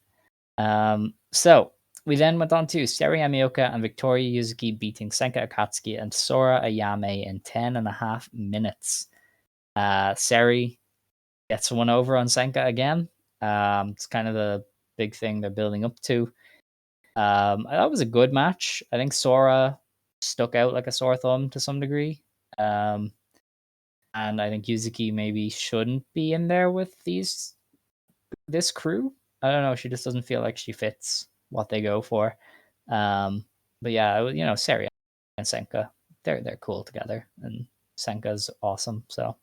So we then went on to Sareee Amioka and Victoria Yuzuki beating Senka Akatsuki and Sora Ayame in 10.5 minutes. Sareee gets one over on Senka again. It's kind of the big thing they're building up to. That was a good match. I think Sora stuck out like a sore thumb to some degree. And I think Yuzuki maybe shouldn't be in there with this crew. I don't know. She just doesn't feel like she fits what they go for. But yeah, Sareee and Senka, they're cool together, and Senka's awesome. So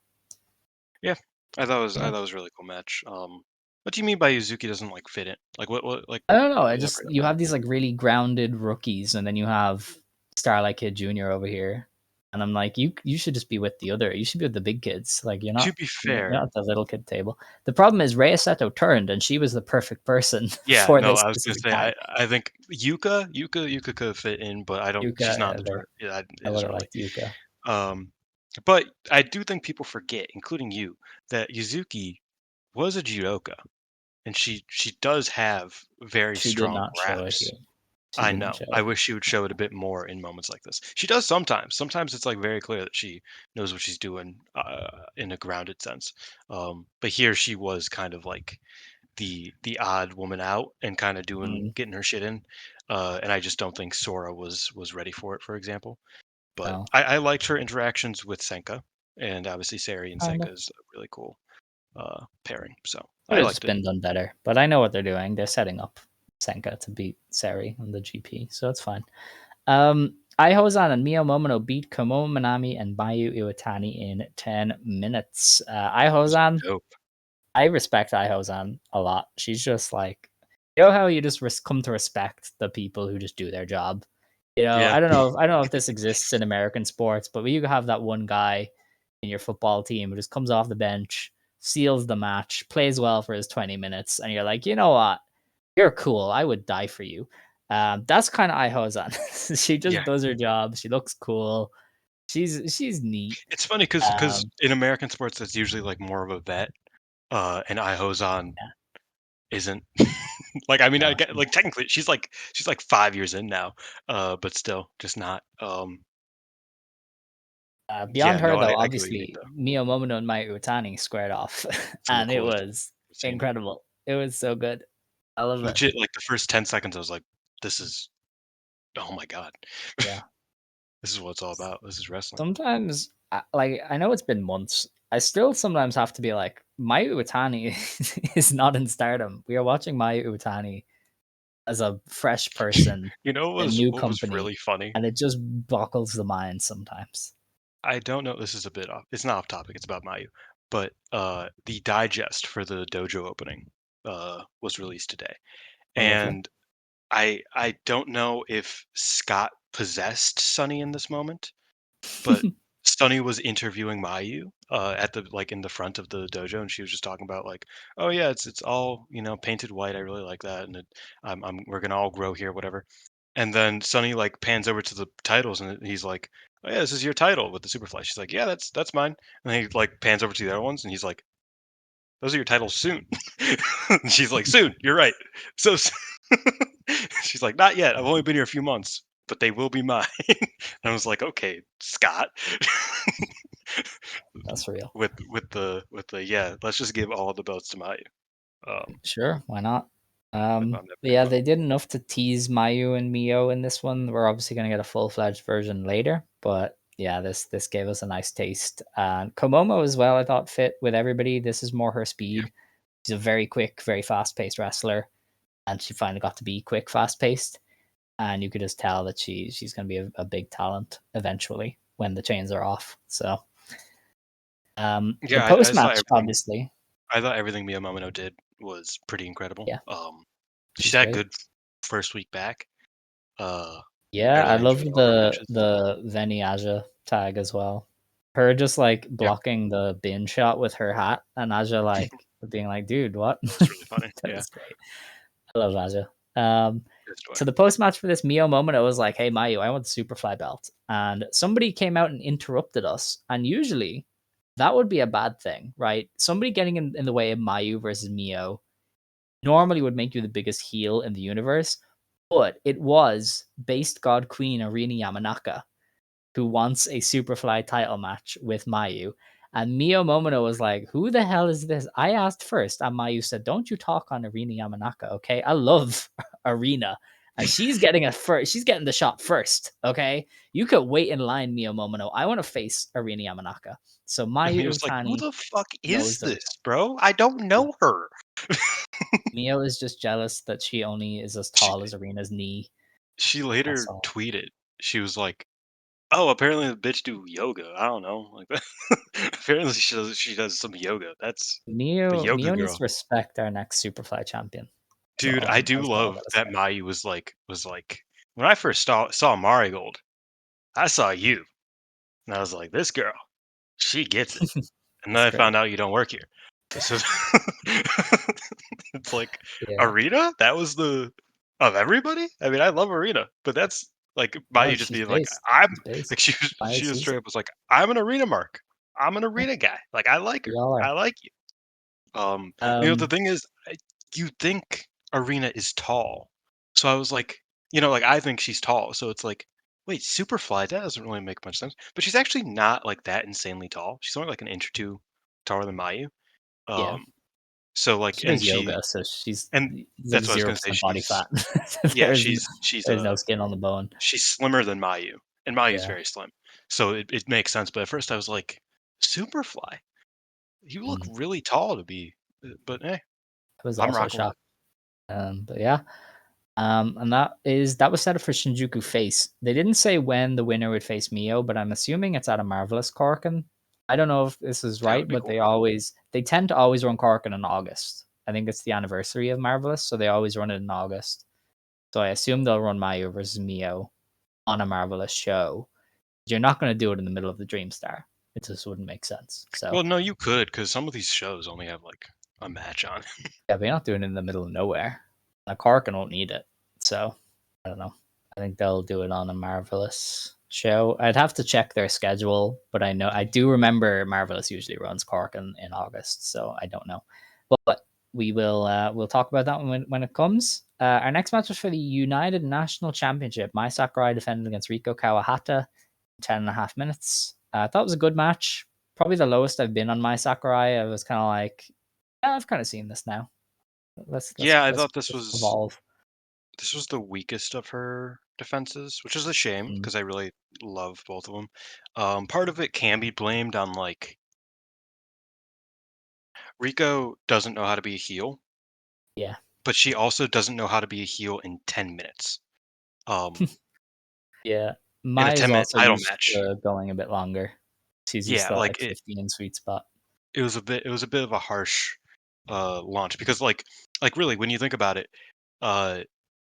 Yeah, I yeah. thought it was a really cool match. What do you mean by Yuzuki doesn't like fit in? Like what like I don't know. I just elaborate on you that? have these like really grounded rookies, and then you have Starlight Kid Jr. over here, and I'm like, you should just be with the other. You should be with the big kids. Like To be you're fair, not at the little kid table. The problem is Rhea Seto turned, and she was the perfect person yeah, for no, this I was gonna specific say tag. I think Yuka could have fit in, but I don't. She's not in the Yuka, tournament. Yeah, I it would isn't have really. liked Yuka. Um, but I do think people forget, including you, that Yuzuki was a judoka, and she does have very She did strong not show it grabs. here. She I didn't know. show I it. wish she would show it a bit more in moments like this. She does sometimes. Sometimes it's like very clear that she knows what she's doing in a grounded sense. But here she was kind of like the odd woman out and kind of doing Mm, getting her shit in. And I just don't think Sora was ready for it, for example. But no, I liked her interactions with Senka, and obviously Sareee and kind Senka of. is a really cool pairing. So Could I have just liked it. been done better, but I know what they're doing. They're setting up Senka to beat Sareee on the GP, so it's fine. Ai Hozan and Mio Momono beat Komo Manami and Mayu Iwatani in 10 minutes. Ai It was Hozan, dope. I respect Ai Hozan a lot. She's just like, you know how you just come to respect the people who just do their job. Yeah. I don't know if this exists in American sports, but you have that one guy in your football team who just comes off the bench, seals the match, plays well for his 20 minutes, and you're like, you know what? You're cool. I would die for you. That's kind of Ai Hozan. She just Yeah. does her job. She looks cool. She's neat. It's funny because Um, in American sports, that's usually like more of a vet, and Ihozan yeah, isn't. Like, I mean, I no, get like technically she's like 5 years in now, but still just not. beyond Yeah, her no, though, I get what you mean obviously though. Mio Momono and Mayu Iwatani squared off, Some of and the it coolest was I've seen. incredible. It was so good. I love it. Legit, like the first 10 seconds, I was like, "This is oh my god, Yeah. this is what it's all about. This is wrestling." Sometimes, like I know it's been months. I still sometimes have to be like, Mayu Iwatani is not in Stardom. We are watching Mayu Iwatani as a fresh person, You know a new what was company, really funny? and it just boggles the mind sometimes. I don't know. This is a bit off. It's not off topic. It's about Mayu, but the digest for the dojo opening was released today, Oh, lovely. and I don't know if Scott possessed Sunny in this moment, but Sunny was interviewing Mayu at the like in the front of the dojo, and she was just talking about like, oh yeah, it's all painted white. I really like that, and we're gonna all grow here, whatever. And then Sunny like pans over to the titles, and he's like, oh yeah, this is your title with the Superfly. She's like, yeah, that's mine. And then he like pans over to the other ones, and he's like, those are your titles soon. And she's like, soon. You're right. So she's like, not yet. I've only been here a few months, but they will be mine. And I was like, okay, Scott. That's real. With the yeah, let's just give all the belts to Mayu. Sure, why not? I found that But pretty yeah, funny. they did enough to tease Mayu and Mio in this one. We're obviously going to get a full fledged version later, but yeah, this gave us a nice taste. And Komomo as well, I thought fit with everybody. This is more her Yeah, speed. She's a very quick, very fast paced wrestler. and she finally got to be quick, fast paced, and you could just tell that she's going to be a big talent eventually when the chains are off. So, the Yeah, post match, obviously, I thought everything Miyamoto did was pretty incredible. yeah, She's she's had great. good first week back. I Yeah, I really love enjoyed all her matches. the Veni Aja tag as well. Her just like Yeah, blocking the bin shot with her hat, and Aja like being like, "Dude, what?" it's really funny. That Yeah, was great. I love Aja. Um, good story. so the post match for this Mio moment, I was like, "Hey Mayu, I want the Superfly belt," and somebody came out and interrupted us. And usually, that would be a bad thing, right? Somebody getting in the way of Mayu versus Mio normally would make you the biggest heel in the universe, but it was based God Queen Erina Yamanaka who wants a Superfly title match with Mayu. And Mio Momono was like, "Who the hell is this?" I asked first, and Mayu said, "Don't you talk on Erina Yamanaka, okay? I love Arena, and she's getting a first. She's getting the shot first, okay? You could wait in line, Mio Momono. I want to face Erina Yamanaka." So And Mayu he was like, "Who Iwatani the fuck is knows the this, bro? I don't know her." Mio is just jealous that she only is as she tall as Arena's knee. she That's later all. tweeted. She was like, "Oh, apparently the bitch do yoga. I don't know, like that. Apparently she does some yoga. That's the yoga Mio needs girl." to respect our next Superfly champion. Dude, I do That's all I love gotta that say. Mayu was like when I first saw Marigold, I saw you, and I was like, "This girl, she gets it." And then It's I found great. out you don't work here. So it's like Yeah. Arena. That was the of everybody. I mean, I love Arena, but that's like No, Mayu just she's being like, based. "I'm She's based. like," Maya she was sees straight it. up was like, "I'm an Arena mark. I'm an Yeah, Arena guy. Like I like her. we all I are. like you." The Um, thing is, you think Arena is tall, so I was like, like I think she's tall, so it's like, wait, Superfly, that doesn't really make much sense. But she's actually not like that insanely tall. She's only like an inch or two taller than Mayu. yeah. Um, so like, She does yoga, so she's and like that's what I was gonna say. 0% body She's fat. yeah, there's she's there's no skin on the bone. she's slimmer than Mayu, and Mayu's Yeah. very slim, so it makes sense. But at first I was like, Superfly, you look Mm. really tall to be, but hey, I was I'm also rocking with it. shocked. But yeah. And that was set up for Shinjuku Face. They didn't say when the winner would face Mio, but I'm assuming it's at a Marvelous Corkin. I don't know if this is That would right, be but cool. they tend to always run Corkin in August. I think it's the anniversary of Marvelous, so they always run it in August. So I assume they'll run Mayu versus Mio on a Marvelous show. You're not going to do it in the middle of the Dreamstar. It just wouldn't make sense. So Well, no, you could, because some of these shows only have like a match on. yeah, but you're not doing it in the middle of nowhere. A Corkin won't need it. So I don't know. I think they'll do it on a Marvelous show. I'd have to check their schedule, but I do remember Marvelous usually runs Cork in August, so I don't know. But we'll talk about that when it comes. Our next match was for the United National Championship. Mai Sakurai defended against Riko Kawahata, 10.5 minutes. I thought it was a good match. Probably the lowest I've been on Mai Sakurai. I was kind of like, yeah, I've kind of seen this now. Let's let's Yeah, I let's, thought this let's was evolve. this was the weakest of her defenses, which is a shame Mm, because I really love both of them. Part of it can be blamed on like Rico doesn't know how to be a heel, yeah. but she also doesn't know how to be a heel in 10 minutes. Um, Yeah. in a Mai is 10-minute also title used match. to going a bit longer. She's used Yeah, to like like 15 sweet spot. it was a bit of a harsh launch because like really when you think about it, uh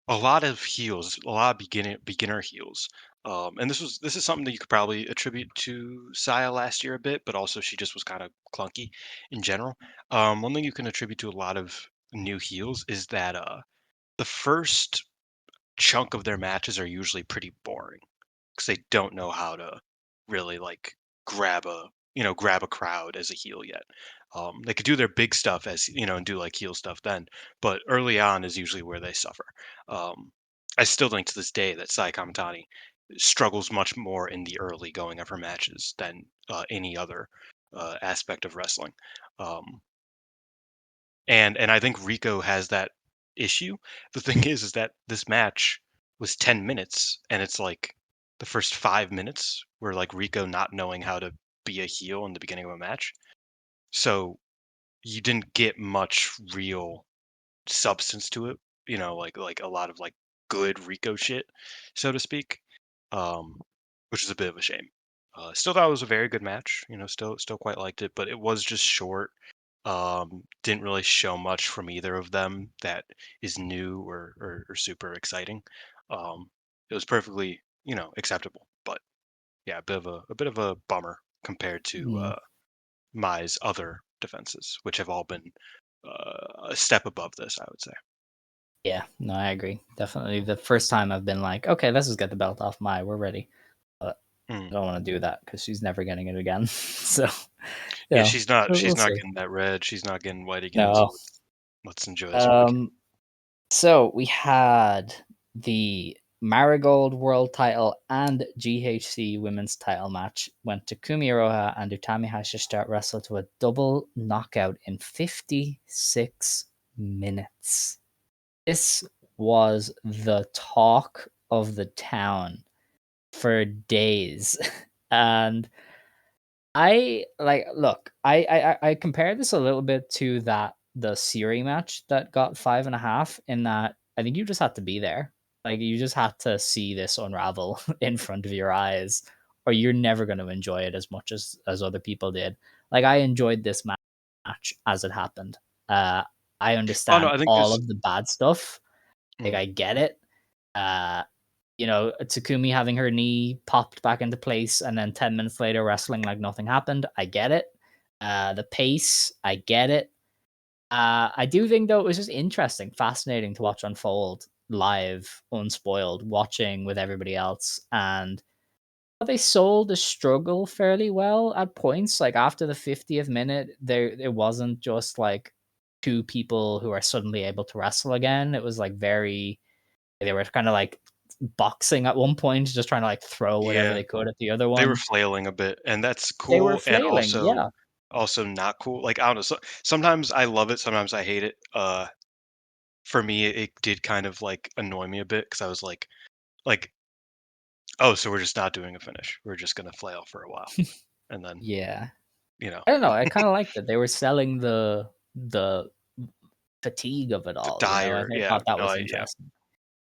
a lot of heels, a lot of beginner heels. And this is something that you could probably attribute to Saya last year a bit, but also she just was kind of clunky in general. One thing you can attribute to a lot of new heels is that the first chunk of their matches are usually pretty boring because they don't know how to really like grab a grab a crowd as a heel yet. They could do their big stuff as and do like heel stuff then, but early on is usually where they suffer. Um, I still think to this day that Saya Kamitani struggles much more in the early going of her matches than any other aspect of wrestling. Um, and I think Rico has that issue. The thing is that this match was 10 minutes, and it's like the first 5 minutes were like Rico not knowing how to be a heel in the beginning of a match. So you didn't get much real substance to it, like a lot of like good Rico shit, so to speak, um, which is a bit of a shame. Still thought it was a very good match. Still quite liked it, but it was just short. Didn't really show much from either of them that is new or super exciting. It was perfectly acceptable, but yeah, a bit of a bummer compared to Mm. Mai's other defenses, which have all been a step above this, I would say. Yeah, no, I agree. Definitely the first time I've been like, okay, let's just get the belt off Mai. We're ready. But Mm. I don't want to do that because she's never getting it again. So, Yeah, she's not we'll she's not see. getting that red. She's not getting white again. So No. let's enjoy this while we can. So we had the Marigold World Title and GHC Women's Title match went to Takumi Iroha and Utami Hayashishita wrestled to a double knockout in 56 minutes. This was the talk of the town for days, and I compare this a little bit to the Siri match that got 5.5 in that I think you just had to be there. Like you just had to see this unravel in front of your eyes, or you're never going to enjoy it as much as other people did. Like I enjoyed this match as it happened. Uh, I Oh no, understand I think all there's. of the bad stuff. Like Mm. I get it. Uh, Takumi having her knee popped back into place and then 10 minutes later wrestling like nothing happened. I get it. The pace, I get it. I do think though it was just interesting, fascinating to watch unfold live, unspoiled, watching with everybody else. And they sold the struggle fairly well at points. Like after the 50th minute, there it wasn't just like two people who are suddenly able to wrestle again. It was like they were kind of like boxing at one point, just trying to like throw whatever Yeah, they could at the other they were one. flailing a bit, and that's They were cool, and flailing, also yeah. also not cool. Like I don't know. Sometimes I love it, sometimes I hate it. For me, it did kind of like annoy me a bit because I was like, oh, so we're just not doing a finish. We're just gonna flail for a while, and then Yeah. you know, I don't know. I kind of liked it. They were selling the fatigue of it the all. I dire. Yeah, thought that no, was yeah, interesting.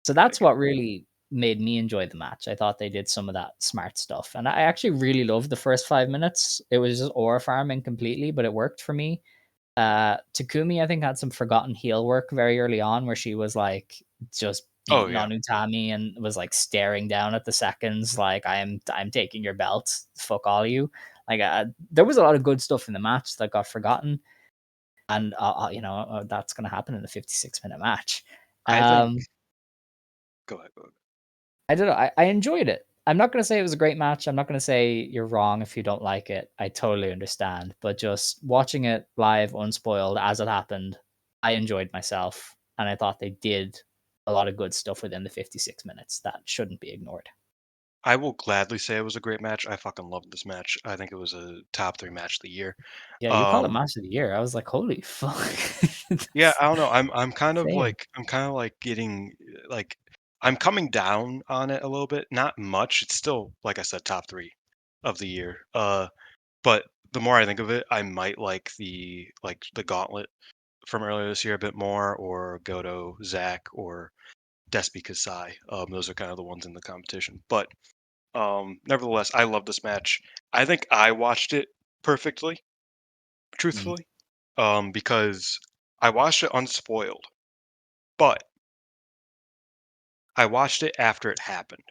So that's like it. what really made me enjoy the match. I thought they did some of that smart stuff, and I actually really loved the first 5 minutes. It was just aura farming completely, but it worked for me. Takumi, I think, had some forgotten heel work very early on where she was like just Oh beating yeah, on Utami and was like staring down at the seconds, like I'm taking your belt, fuck all you. Like there was a lot of good stuff in the match that got forgotten, and that's gonna happen in the 56-minute match. I think. Um, Go ahead. Go ahead. I don't know. I enjoyed it. I'm not going to say it was a great match. I'm not going to say you're wrong if you don't like it. I totally understand. But just watching it live, unspoiled as it happened, I enjoyed myself. And I thought they did a lot of good stuff within the 56 minutes that shouldn't be ignored. I will gladly say it was a great match. I fucking loved this match. I think it was a top 3 match of the year. Yeah, you call it Um, match of the year. I was like, holy fuck. yeah, That's I don't know. I'm kind of like getting like I'm coming down on it a little bit. Not much. It's still like I said, top 3 of the year. But the more I think of it, I might like the Gauntlet from earlier this year a bit more, or Goto, Zach, or Despy Kasai. Those are kind of the ones in the competition. But nevertheless, I love this match. I think I watched it perfectly, Mm, truthfully, because I watched it unspoiled, but I watched it after it happened.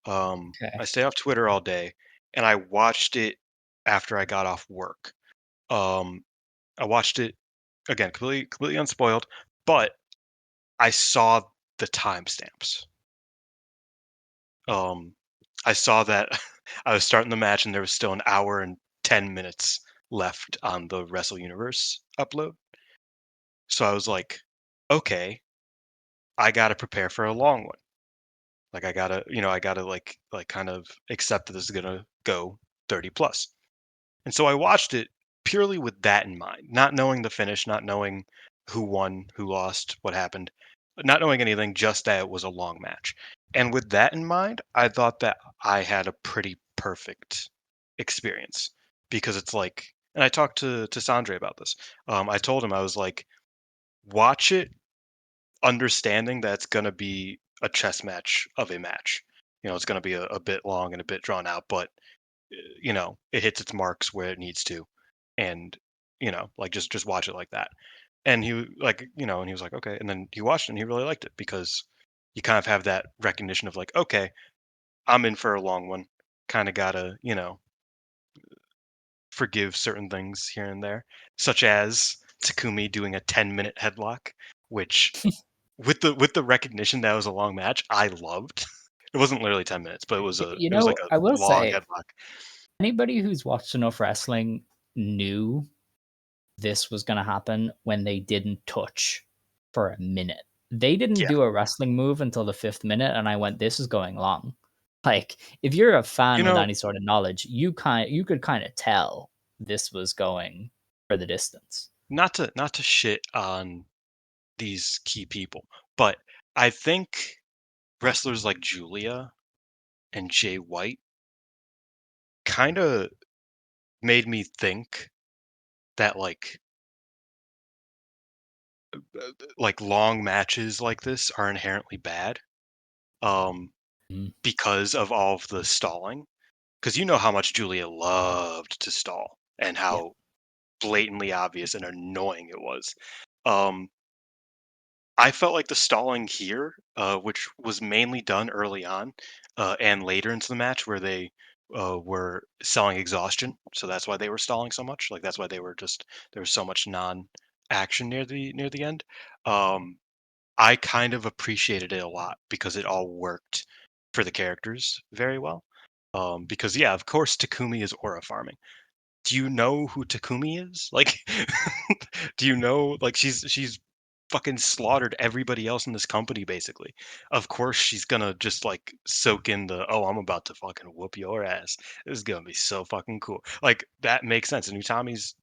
okay. I stayed off Twitter all day, and I watched it after I got off work. Um, I watched it again, completely unspoiled, but I saw the timestamps. Um, I saw that I was starting the match, and there was still an hour and 10 minutes left on the Wrestle Universe upload. So I was like, okay, I gotta prepare for a long one. Like I gotta like kind of accept that this is gonna go 30 plus. And so I watched it purely with that in mind, not knowing the finish, not knowing who won, who lost, what happened, not knowing anything, just that it was a long match. And with that in mind, I thought that I had a pretty perfect experience because it's like, and I talked to Sandre about this. I told him I was like, watch it understanding that it's gonna be a chess match of a match. It's gonna be a bit long and a bit drawn out, but it hits its marks where it needs to, and like just watch it like that. And and he was like, okay, and then he watched it and he really liked it because you kind of have that recognition of like, okay, I'm in for a long one. Kind of gotta, forgive certain things here and there, such as Takumi doing a 10-minute headlock, which with the recognition that it was a long match, I loved. It wasn't literally 10 minutes, but it was like a I will long say, headlock. anybody who's watched enough wrestling knew this was going to happen when they didn't touch for a minute. They didn't Yeah. do a wrestling move until the 5th minute, and I went, "This is going long." Like, if you're a fan with any sort of knowledge, you could kind of tell this was going for the distance. Not to shit on these key people, but I think wrestlers like Julia and Jay White kind of made me think that long matches like this are inherently bad, um Mm. because of all of the stalling, because you know how much Julia loved to stall and Yeah. how blatantly obvious and annoying it was. um I felt like the stalling here, which was mainly done early on, and later into the match, where they were selling exhaustion, so that's why they were stalling so much. Like that's why there was so much non-action near the end. Um, I kind of appreciated it a lot because it all worked for the characters very well. Because yeah, of course Takumi is aura farming. Do you know who Takumi is? Like, do you know, like, she's fucking slaughtered everybody else in this company basically. Of course she's gonna just like soak in the, oh, I'm about to fucking whoop your ass. This is gonna be so fucking cool. Like that makes sense. And Utami's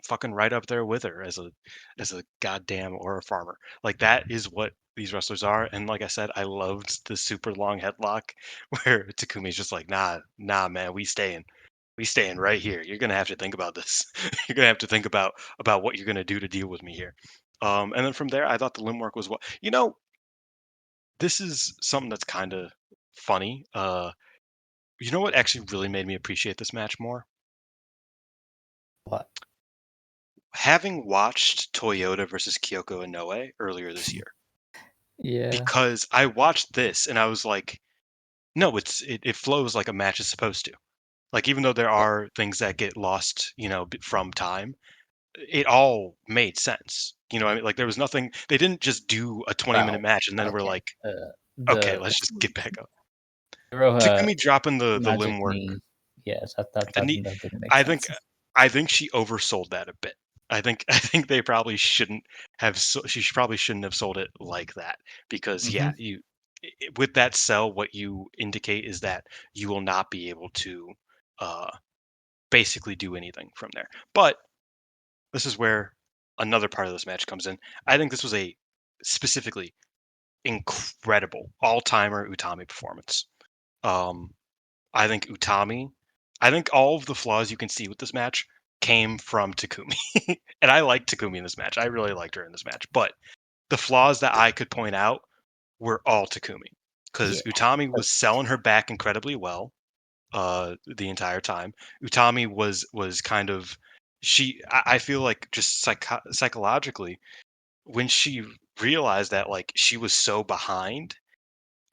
fucking right up there with her as a goddamn aura farmer. Like that is what these wrestlers are. And like I said, I loved the super long headlock where Takumi's just like, nah, man, we staying right here. You're gonna have to think about this. You're gonna have to think about what you're gonna do to deal with me here. And then from there, I thought the limb work was what this is something that's kind of funny. You know what actually really made me appreciate this match more? What? Having watched Toyota versus Kyoko Inoue earlier this year, Yeah. because I watched this and I was like, no, it flows like a match is supposed to. Like even though there Yeah. are things that get lost, from time, it all made sense. What I mean? Like there was nothing, they didn't just do a 20-minute Well, match and then we're okay. like, okay, The let's just get back up. Iroha Takumi dropping the magic limb work, knee. Yeah, that the knee, that didn't make I think sense. I think she oversold that a bit. I think they probably shouldn't have probably shouldn't have sold it like that, because yeah, Hmm. with that sell, what you indicate is that you will not be able to uh basically do anything from there. But this is where another part of this match comes in. I think this was a specifically incredible all-timer Utami performance. Um, I think Utami, I think all of the flaws you can see with this match came from Takumi. And I liked Takumi in this match. I really liked her in this match. But the flaws that I could point out were all Takumi. Yeah. Because Utami was selling her back incredibly well the entire time. Utami was kind of, I feel like just psychologically, when she realized that like she was so behind,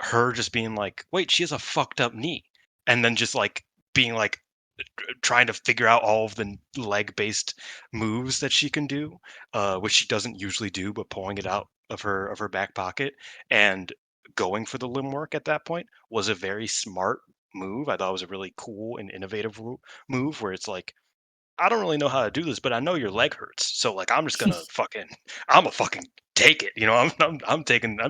her just being like, wait, she has a fucked up knee, and then just like being like trying to figure out all of the leg based moves that she can do, which she doesn't usually do, but pulling it out of her back pocket and going for the limb work at that point was a very smart move. I thought it was a really cool and innovative move where it's like, I don't really know how to do this, but I know your leg hurts. So like I'm just gonna I'm gonna fucking take it. I'm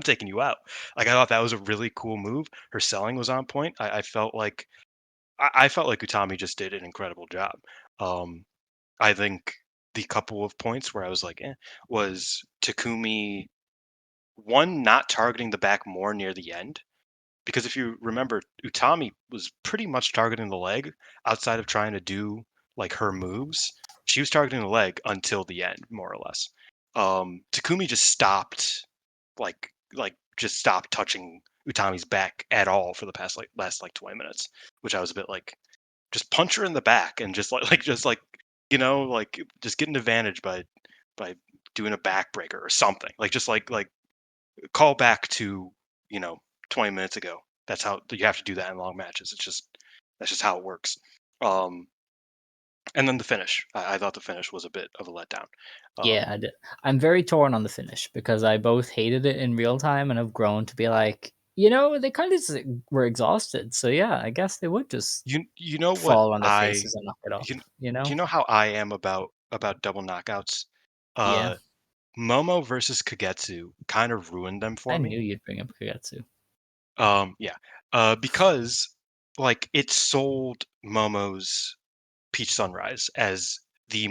taking you out. Like I thought that was a really cool move. Her selling was on point. I felt like Utami just did an incredible job. Um, I think the couple of points where I was like, was Takumi, one, not targeting the back more near the end, because if you remember, Utami was pretty much targeting the leg outside of trying to do like her moves. She was targeting the leg until the end, more or less. Takumi just stopped like just stop touching Utami's back at all for the last 20 minutes, which I was a bit like, just punch her in the back and just just get an advantage by doing a backbreaker or something. Like just like call back to 20 minutes ago. That's how you have to do that in long matches. That's just how it works. And then the finish. I thought the finish was a bit of a letdown. Yeah, I'm very torn on the finish because I both hated it in real time and have grown to be like, they kind of just were exhausted. So yeah, I guess they would just you know what fall on their I faces and knock it off. you, You do know? you know how I am about double knockouts? Yeah, Momo versus Kagetsu kind of ruined them for I me. knew you'd bring up Kagetsu. Yeah. Because like it sold Momo's Peach Sunrise as the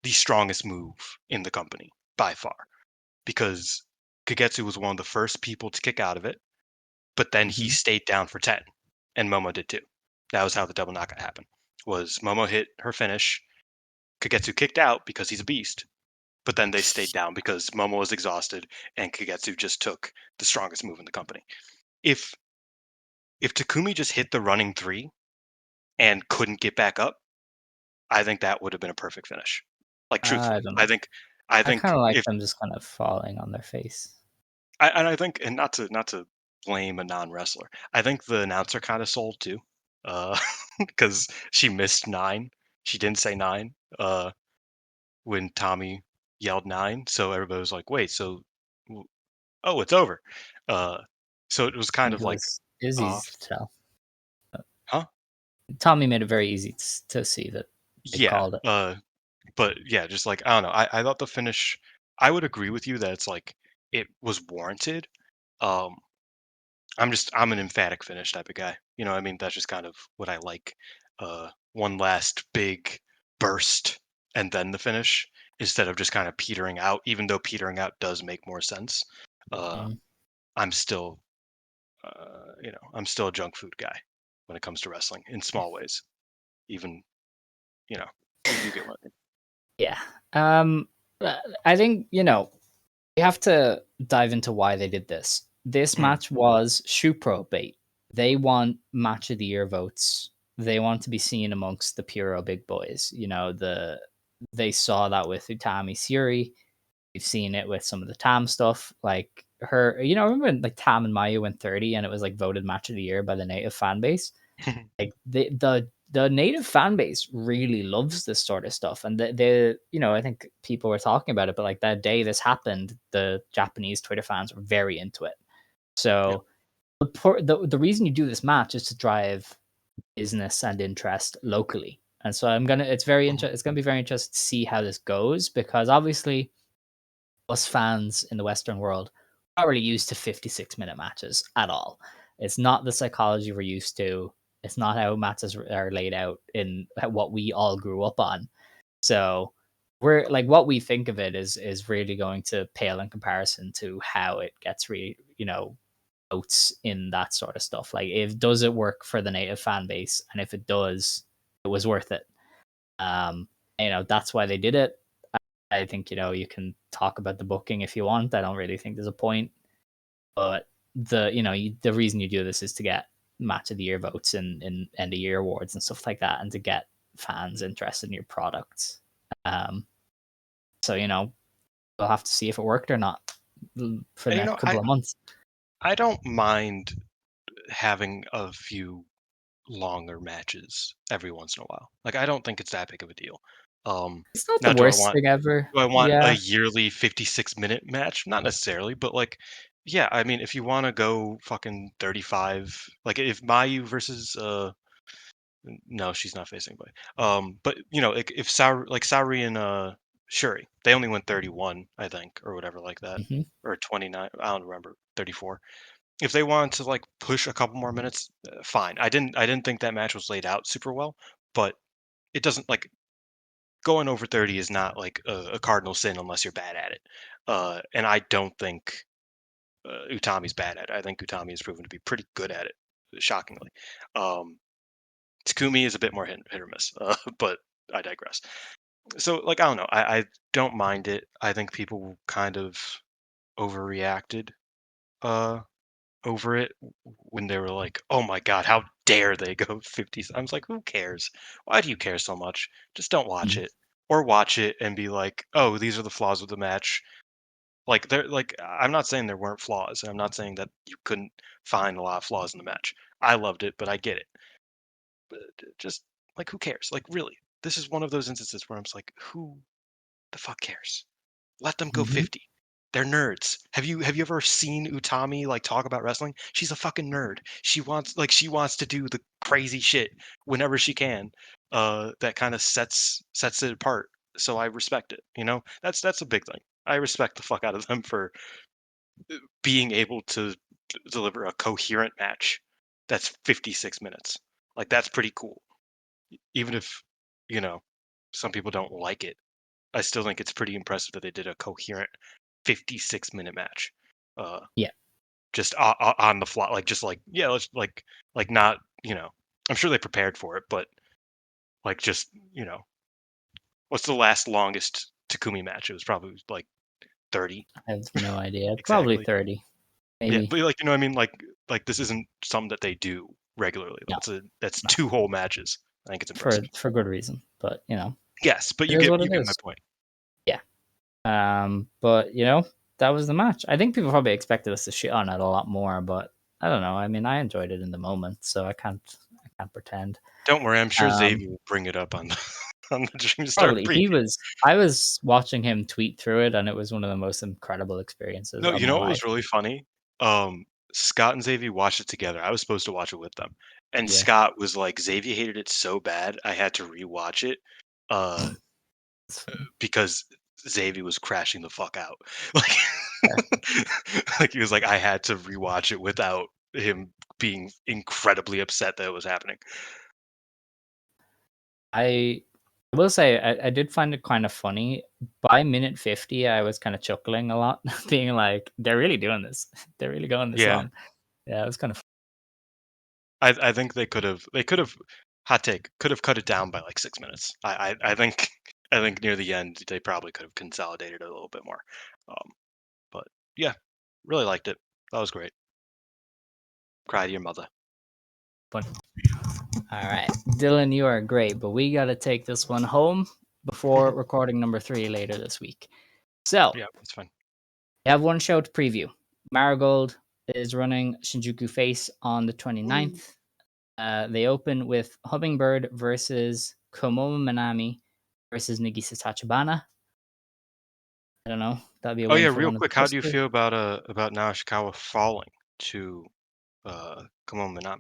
strongest move in the company by far. Because Kagetsu was one of the first people to kick out of it, but then he Mhm. stayed down for 10, and Momo did too. That was how the double knockout happened. Was Momo hit her finish, Kagetsu kicked out because he's a beast, but then they stayed down because Momo was exhausted and Kagetsu just took the strongest move in the company. If Takumi just hit the running 3 and couldn't get back up, I think that would have been a perfect finish. Like I truthfully, don't I know. think I I kind think of like if them just kind of falling on their face. I think, and not to blame a non wrestler, I think the announcer kind of sold too, because she missed 9. She didn't say 9 when Tommy yelled 9, so everybody was like, "Wait, so oh, it's over." Uh, so it was I kind think of it like was easy off, to tell. huh? Tommy made it very easy to see that they Yeah. called it. But yeah, just like I don't know. I thought the finish. I would agree with you that it's like it was warranted. Um, I'm an emphatic finish type of guy. You know, what I mean, that's just kind of what I like. One last big burst and then the finish instead of just kind of petering out. Even though petering out does make more sense, uh, Mm. I'm still, I'm still a junk food guy when it comes to wrestling in small ways. Even, you know, you get what I mean. Yeah. Um, I think we have to dive into why they did this. This Mm, match was Shupro bait. They want match of the year votes. They want to be seen amongst the Puro big boys. They saw that with Utami Siri. We've seen it with some of the Tam stuff. Like her, remember when like Tam and Mayu went 30 and it was like voted match of the year by the native fan base? Like the native fan base really loves this sort of stuff, and I think people were talking about it, but like that day this happened, the Japanese Twitter fans were very into it. yeah. So the reason you do this match is to drive business and interest locally, and so Mhm. it's gonna be very interesting to see how this goes, because obviously us fans in the Western world are not really used to 56-minute matches at all. It's not the psychology we're used to. It's not how matches are laid out in what we all grew up on. So we're like, what we think of it is really going to pale in comparison to how it gets votes in that sort of stuff. Like, if does it work for the native fan base, and if it does, it was worth it. Um, that's why they did it. I think you can talk about the booking if you want. I don't really think there's a point, but the reason you do this is to get match of the year votes in end of year awards and stuff like that, and to get fans interested in your products. Um, so we'll have to see if it worked or not for the And next couple of months. I don't mind having a few longer matches every once in a while. Like I don't think it's that big of a deal. It's not the Now worst thing ever. do I want a Yeah. yearly 56-minute match? Not necessarily, but like yeah, I mean if you want to go fucking 35, like if Mayu versus no, she's not facing anybody. But like if Sareee and Shuri, they only went 31, I think, or whatever like that. Hmm. Or 29, I don't remember, 34. If they wanted to like push a couple more minutes, fine. I didn't think that match was laid out super well, but it doesn't like going over 30 is not like a cardinal sin unless you're bad at it. And I don't think Utami's bad at it. I think Utami has proven to be pretty good at it, shockingly. Um, Takumi is a bit more hit or miss, but I digress. So like I don't know, I don't mind it. I think people kind of overreacted over it when they were like, "Oh my god, how dare they go 50s?" I was like, "Who cares? Why do you care so much? Just don't watch Mhm. it, or watch it and be like, oh, these are the flaws of the match." Like they're like, I'm not saying there weren't flaws, and I'm not saying that you couldn't find a lot of flaws in the match. I loved it, but I get it. But just like, who cares? Like, really, this is one of those instances where I'm just like, who the fuck cares? Let them go Mhm. 50. They're nerds. Have you ever seen Utami like talk about wrestling? She's a fucking nerd. She wants to do the crazy shit whenever she can. That kind of sets it apart. So I respect it. That's a big thing. I respect the fuck out of them for being able to deliver a coherent match that's 56 minutes. Like that's pretty cool. Even if, you know, some people don't like it. I still think it's pretty impressive that they did a coherent 56-minute match. Uh, Yeah. just on the fly, like just like yeah, let's like not I'm sure they prepared for it, but like just what's the last longest Takumi match? It was probably like 30 I have no idea. Probably exactly. 30, Yeah, maybe. but like what I mean, like this isn't something that they do regularly. No, That's no, two whole matches. I think it's impressive. for good reason. But Yes, but it is what you it get my is. point. Yeah. But that was the match. I think people probably expected us to shit on it a lot more, but I don't know. I mean, I enjoyed it in the moment, so I can't pretend. Don't worry, I'm sure Um, Xavier will bring it up on the on the Dream Star Probably preview. I was watching him tweet through it, and it was one of the most incredible experiences No, of you my know what was life. really funny? Scott and Xavier watched it together. I was supposed to watch it with them. And Yeah. Scott was like, Xavier hated it so bad, I had to rewatch it uh, It's funny. because Xavier was crashing the fuck out. Like, Fair. like he was like, I had to rewatch it without him being incredibly upset that it was happening. I will say I did find it kind of funny. By minute 50, I was kind of chuckling a lot, being like, they're really doing this. They're really going this Yeah, long. Yeah, it was kind of I think they could have hot take could have cut it down by like 6 minutes. I think I think near the end they probably could have consolidated it a little bit more. Um, but yeah, really liked it. That was great. Cry to your mother. fun. All right. Dylan, you are great, but we got to take this one home before recording number 3 later this week. So, Yeah, it's fine. you have one show to preview. Marigold is running Shinjuku FACE on the 29th. They open with Hummingbird versus Komomo Manami versus Nagisa Tachibana. I don't know. That'd be a Oh win yeah, for real one of the quick, how first do you two. feel about Naoshikawa falling to Kamon Minami?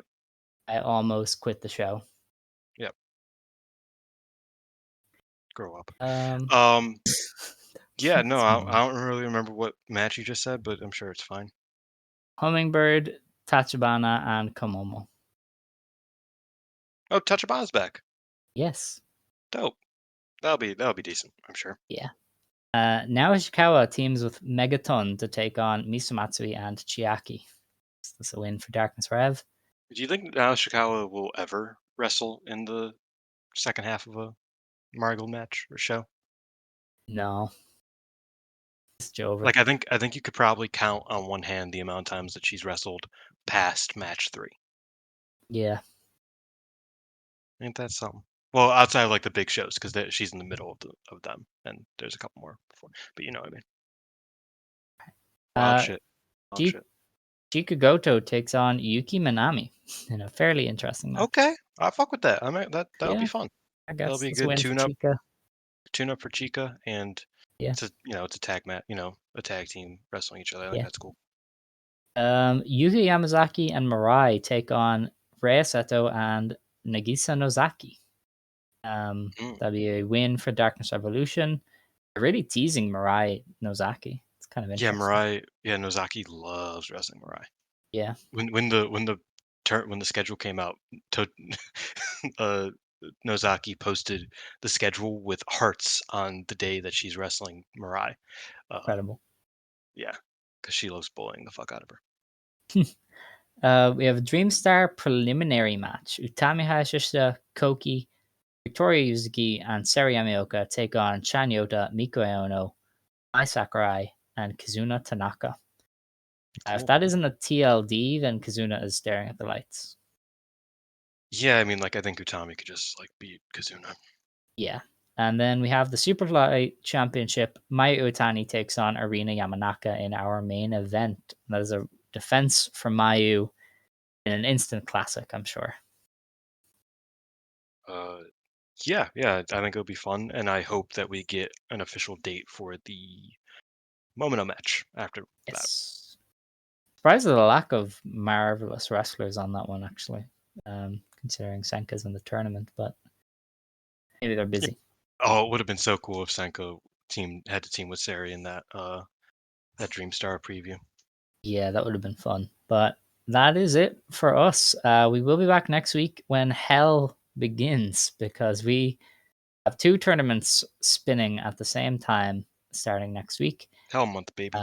I almost quit the show. Yep, grow up. Um, Um, yeah, no, it's annoying. I don't really remember what match you just said, but I'm sure it's fine. Hummingbird, Tachibana, and Komomo. Oh, Tachibana's back. Yes. Dope. That'll be decent. I'm sure. Yeah. Now Ishikawa teams with Megaton to take on Misumatsui and Chiaki. Is this a win for Darkness Rev? Do you think Naoshikawa will ever wrestle in the second half of a Marigold match or show? No. It's over. Like I think you could probably count on one hand the amount of times that she's wrestled past match 3. Yeah. Ain't that something? Well, outside of like the big shows, because she's in the middle of them, and there's a couple more before. But you know what I mean. Wild Uh, shit. Wild Ji- shit. Chikugoto takes on Yuki Minami in a fairly interesting match. Okay, I fuck with that. I mean that'll be Yeah, fun. I That'll guess be a it's a good win for Chika. tune up for Chica, and Yeah. it's a tag match. A tag team wrestling each other. I think Yeah. that's cool. Yuki Yamazaki and Mirai take on Rei Seto and Nagisa Nozaki. Mm. That'd be a win for Darkness Revolution. They're really teasing Mirai Nozaki. It's kind of Yeah, interesting. Mirai. Yeah, Nozaki loves wrestling Mirai. Yeah, When the schedule came out, to, uh, Nozaki posted the schedule with hearts on the day that she's wrestling Mirai. incredible. Yeah, because she loves bullying the fuck out of her. We have a Dreamstar preliminary match. Utami Hayashishita, Koki, Victoria Yuzuki, and Sareee Yamaoka take on Chanyota, Miko Aono, Mai Sakurai, and Kazuna Tanaka. If Cool. that isn't a TLD, then Kazuna is staring at the lights. Yeah, I mean, like I think Utami could just like beat Kazuna. Yeah. And then we have the Superfly Championship. Mayu Iwatani takes on Erina Yamanaka in our main event. That is a defense from Mayu in an instant classic, I'm sure. Yeah, I think it'll be fun, and I hope that we get an official date for the Momino match after that. Yes. Surprised at the lack of marvelous wrestlers on that one, actually. Considering Senka's in the tournament, but maybe they're busy. Oh, it would have been so cool if Senko had to team with Sareee in that Dreamstar preview. Yeah, that would have been fun. But that is it for us. We will be back next week when Hell begins, because we have 2 tournaments spinning at the same time starting next week. Hell month, baby.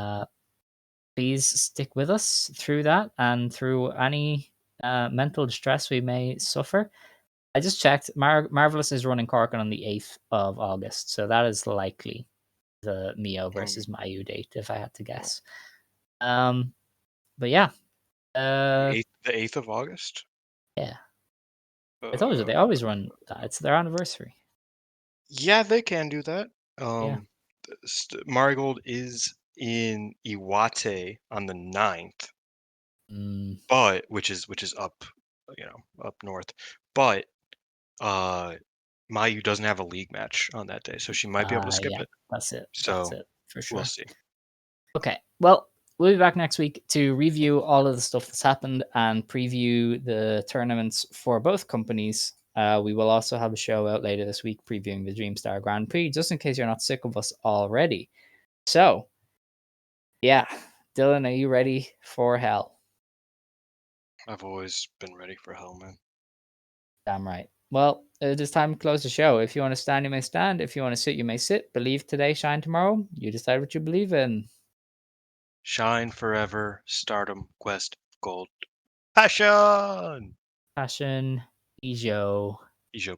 Please stick with us through that and through any mental distress we may suffer. I just checked. Marvelous is running Korakuen on the 8th of August, so that is likely the Mio versus Mayu date, if I had to guess. But yeah. The 8th of August? Yeah. I told you, they always run that. It's their anniversary. Yeah, they can do that. Yeah. Marigold is in Iwate on the 9th, but which is up, up north. But Mayu doesn't have a league match on that day, so she might be able to skip Yeah, it. that's it. So That's it for sure. we'll see. Okay. Well, we'll be back next week to review all of the stuff that's happened and preview the tournaments for both companies. We will also have a show out later this week previewing the Dreamstar Grand Prix, just in case you're not sick of us already. So, yeah. Dylan, are you ready for Hell? I've always been ready for Hell, man. Damn right. Well, it is time to close the show. If you want to stand, you may stand. If you want to sit, you may sit. Believe today, shine tomorrow. You decide what you believe in. Shine forever, Stardom Quest Gold. Passion! Passion, Ijo. Ijo.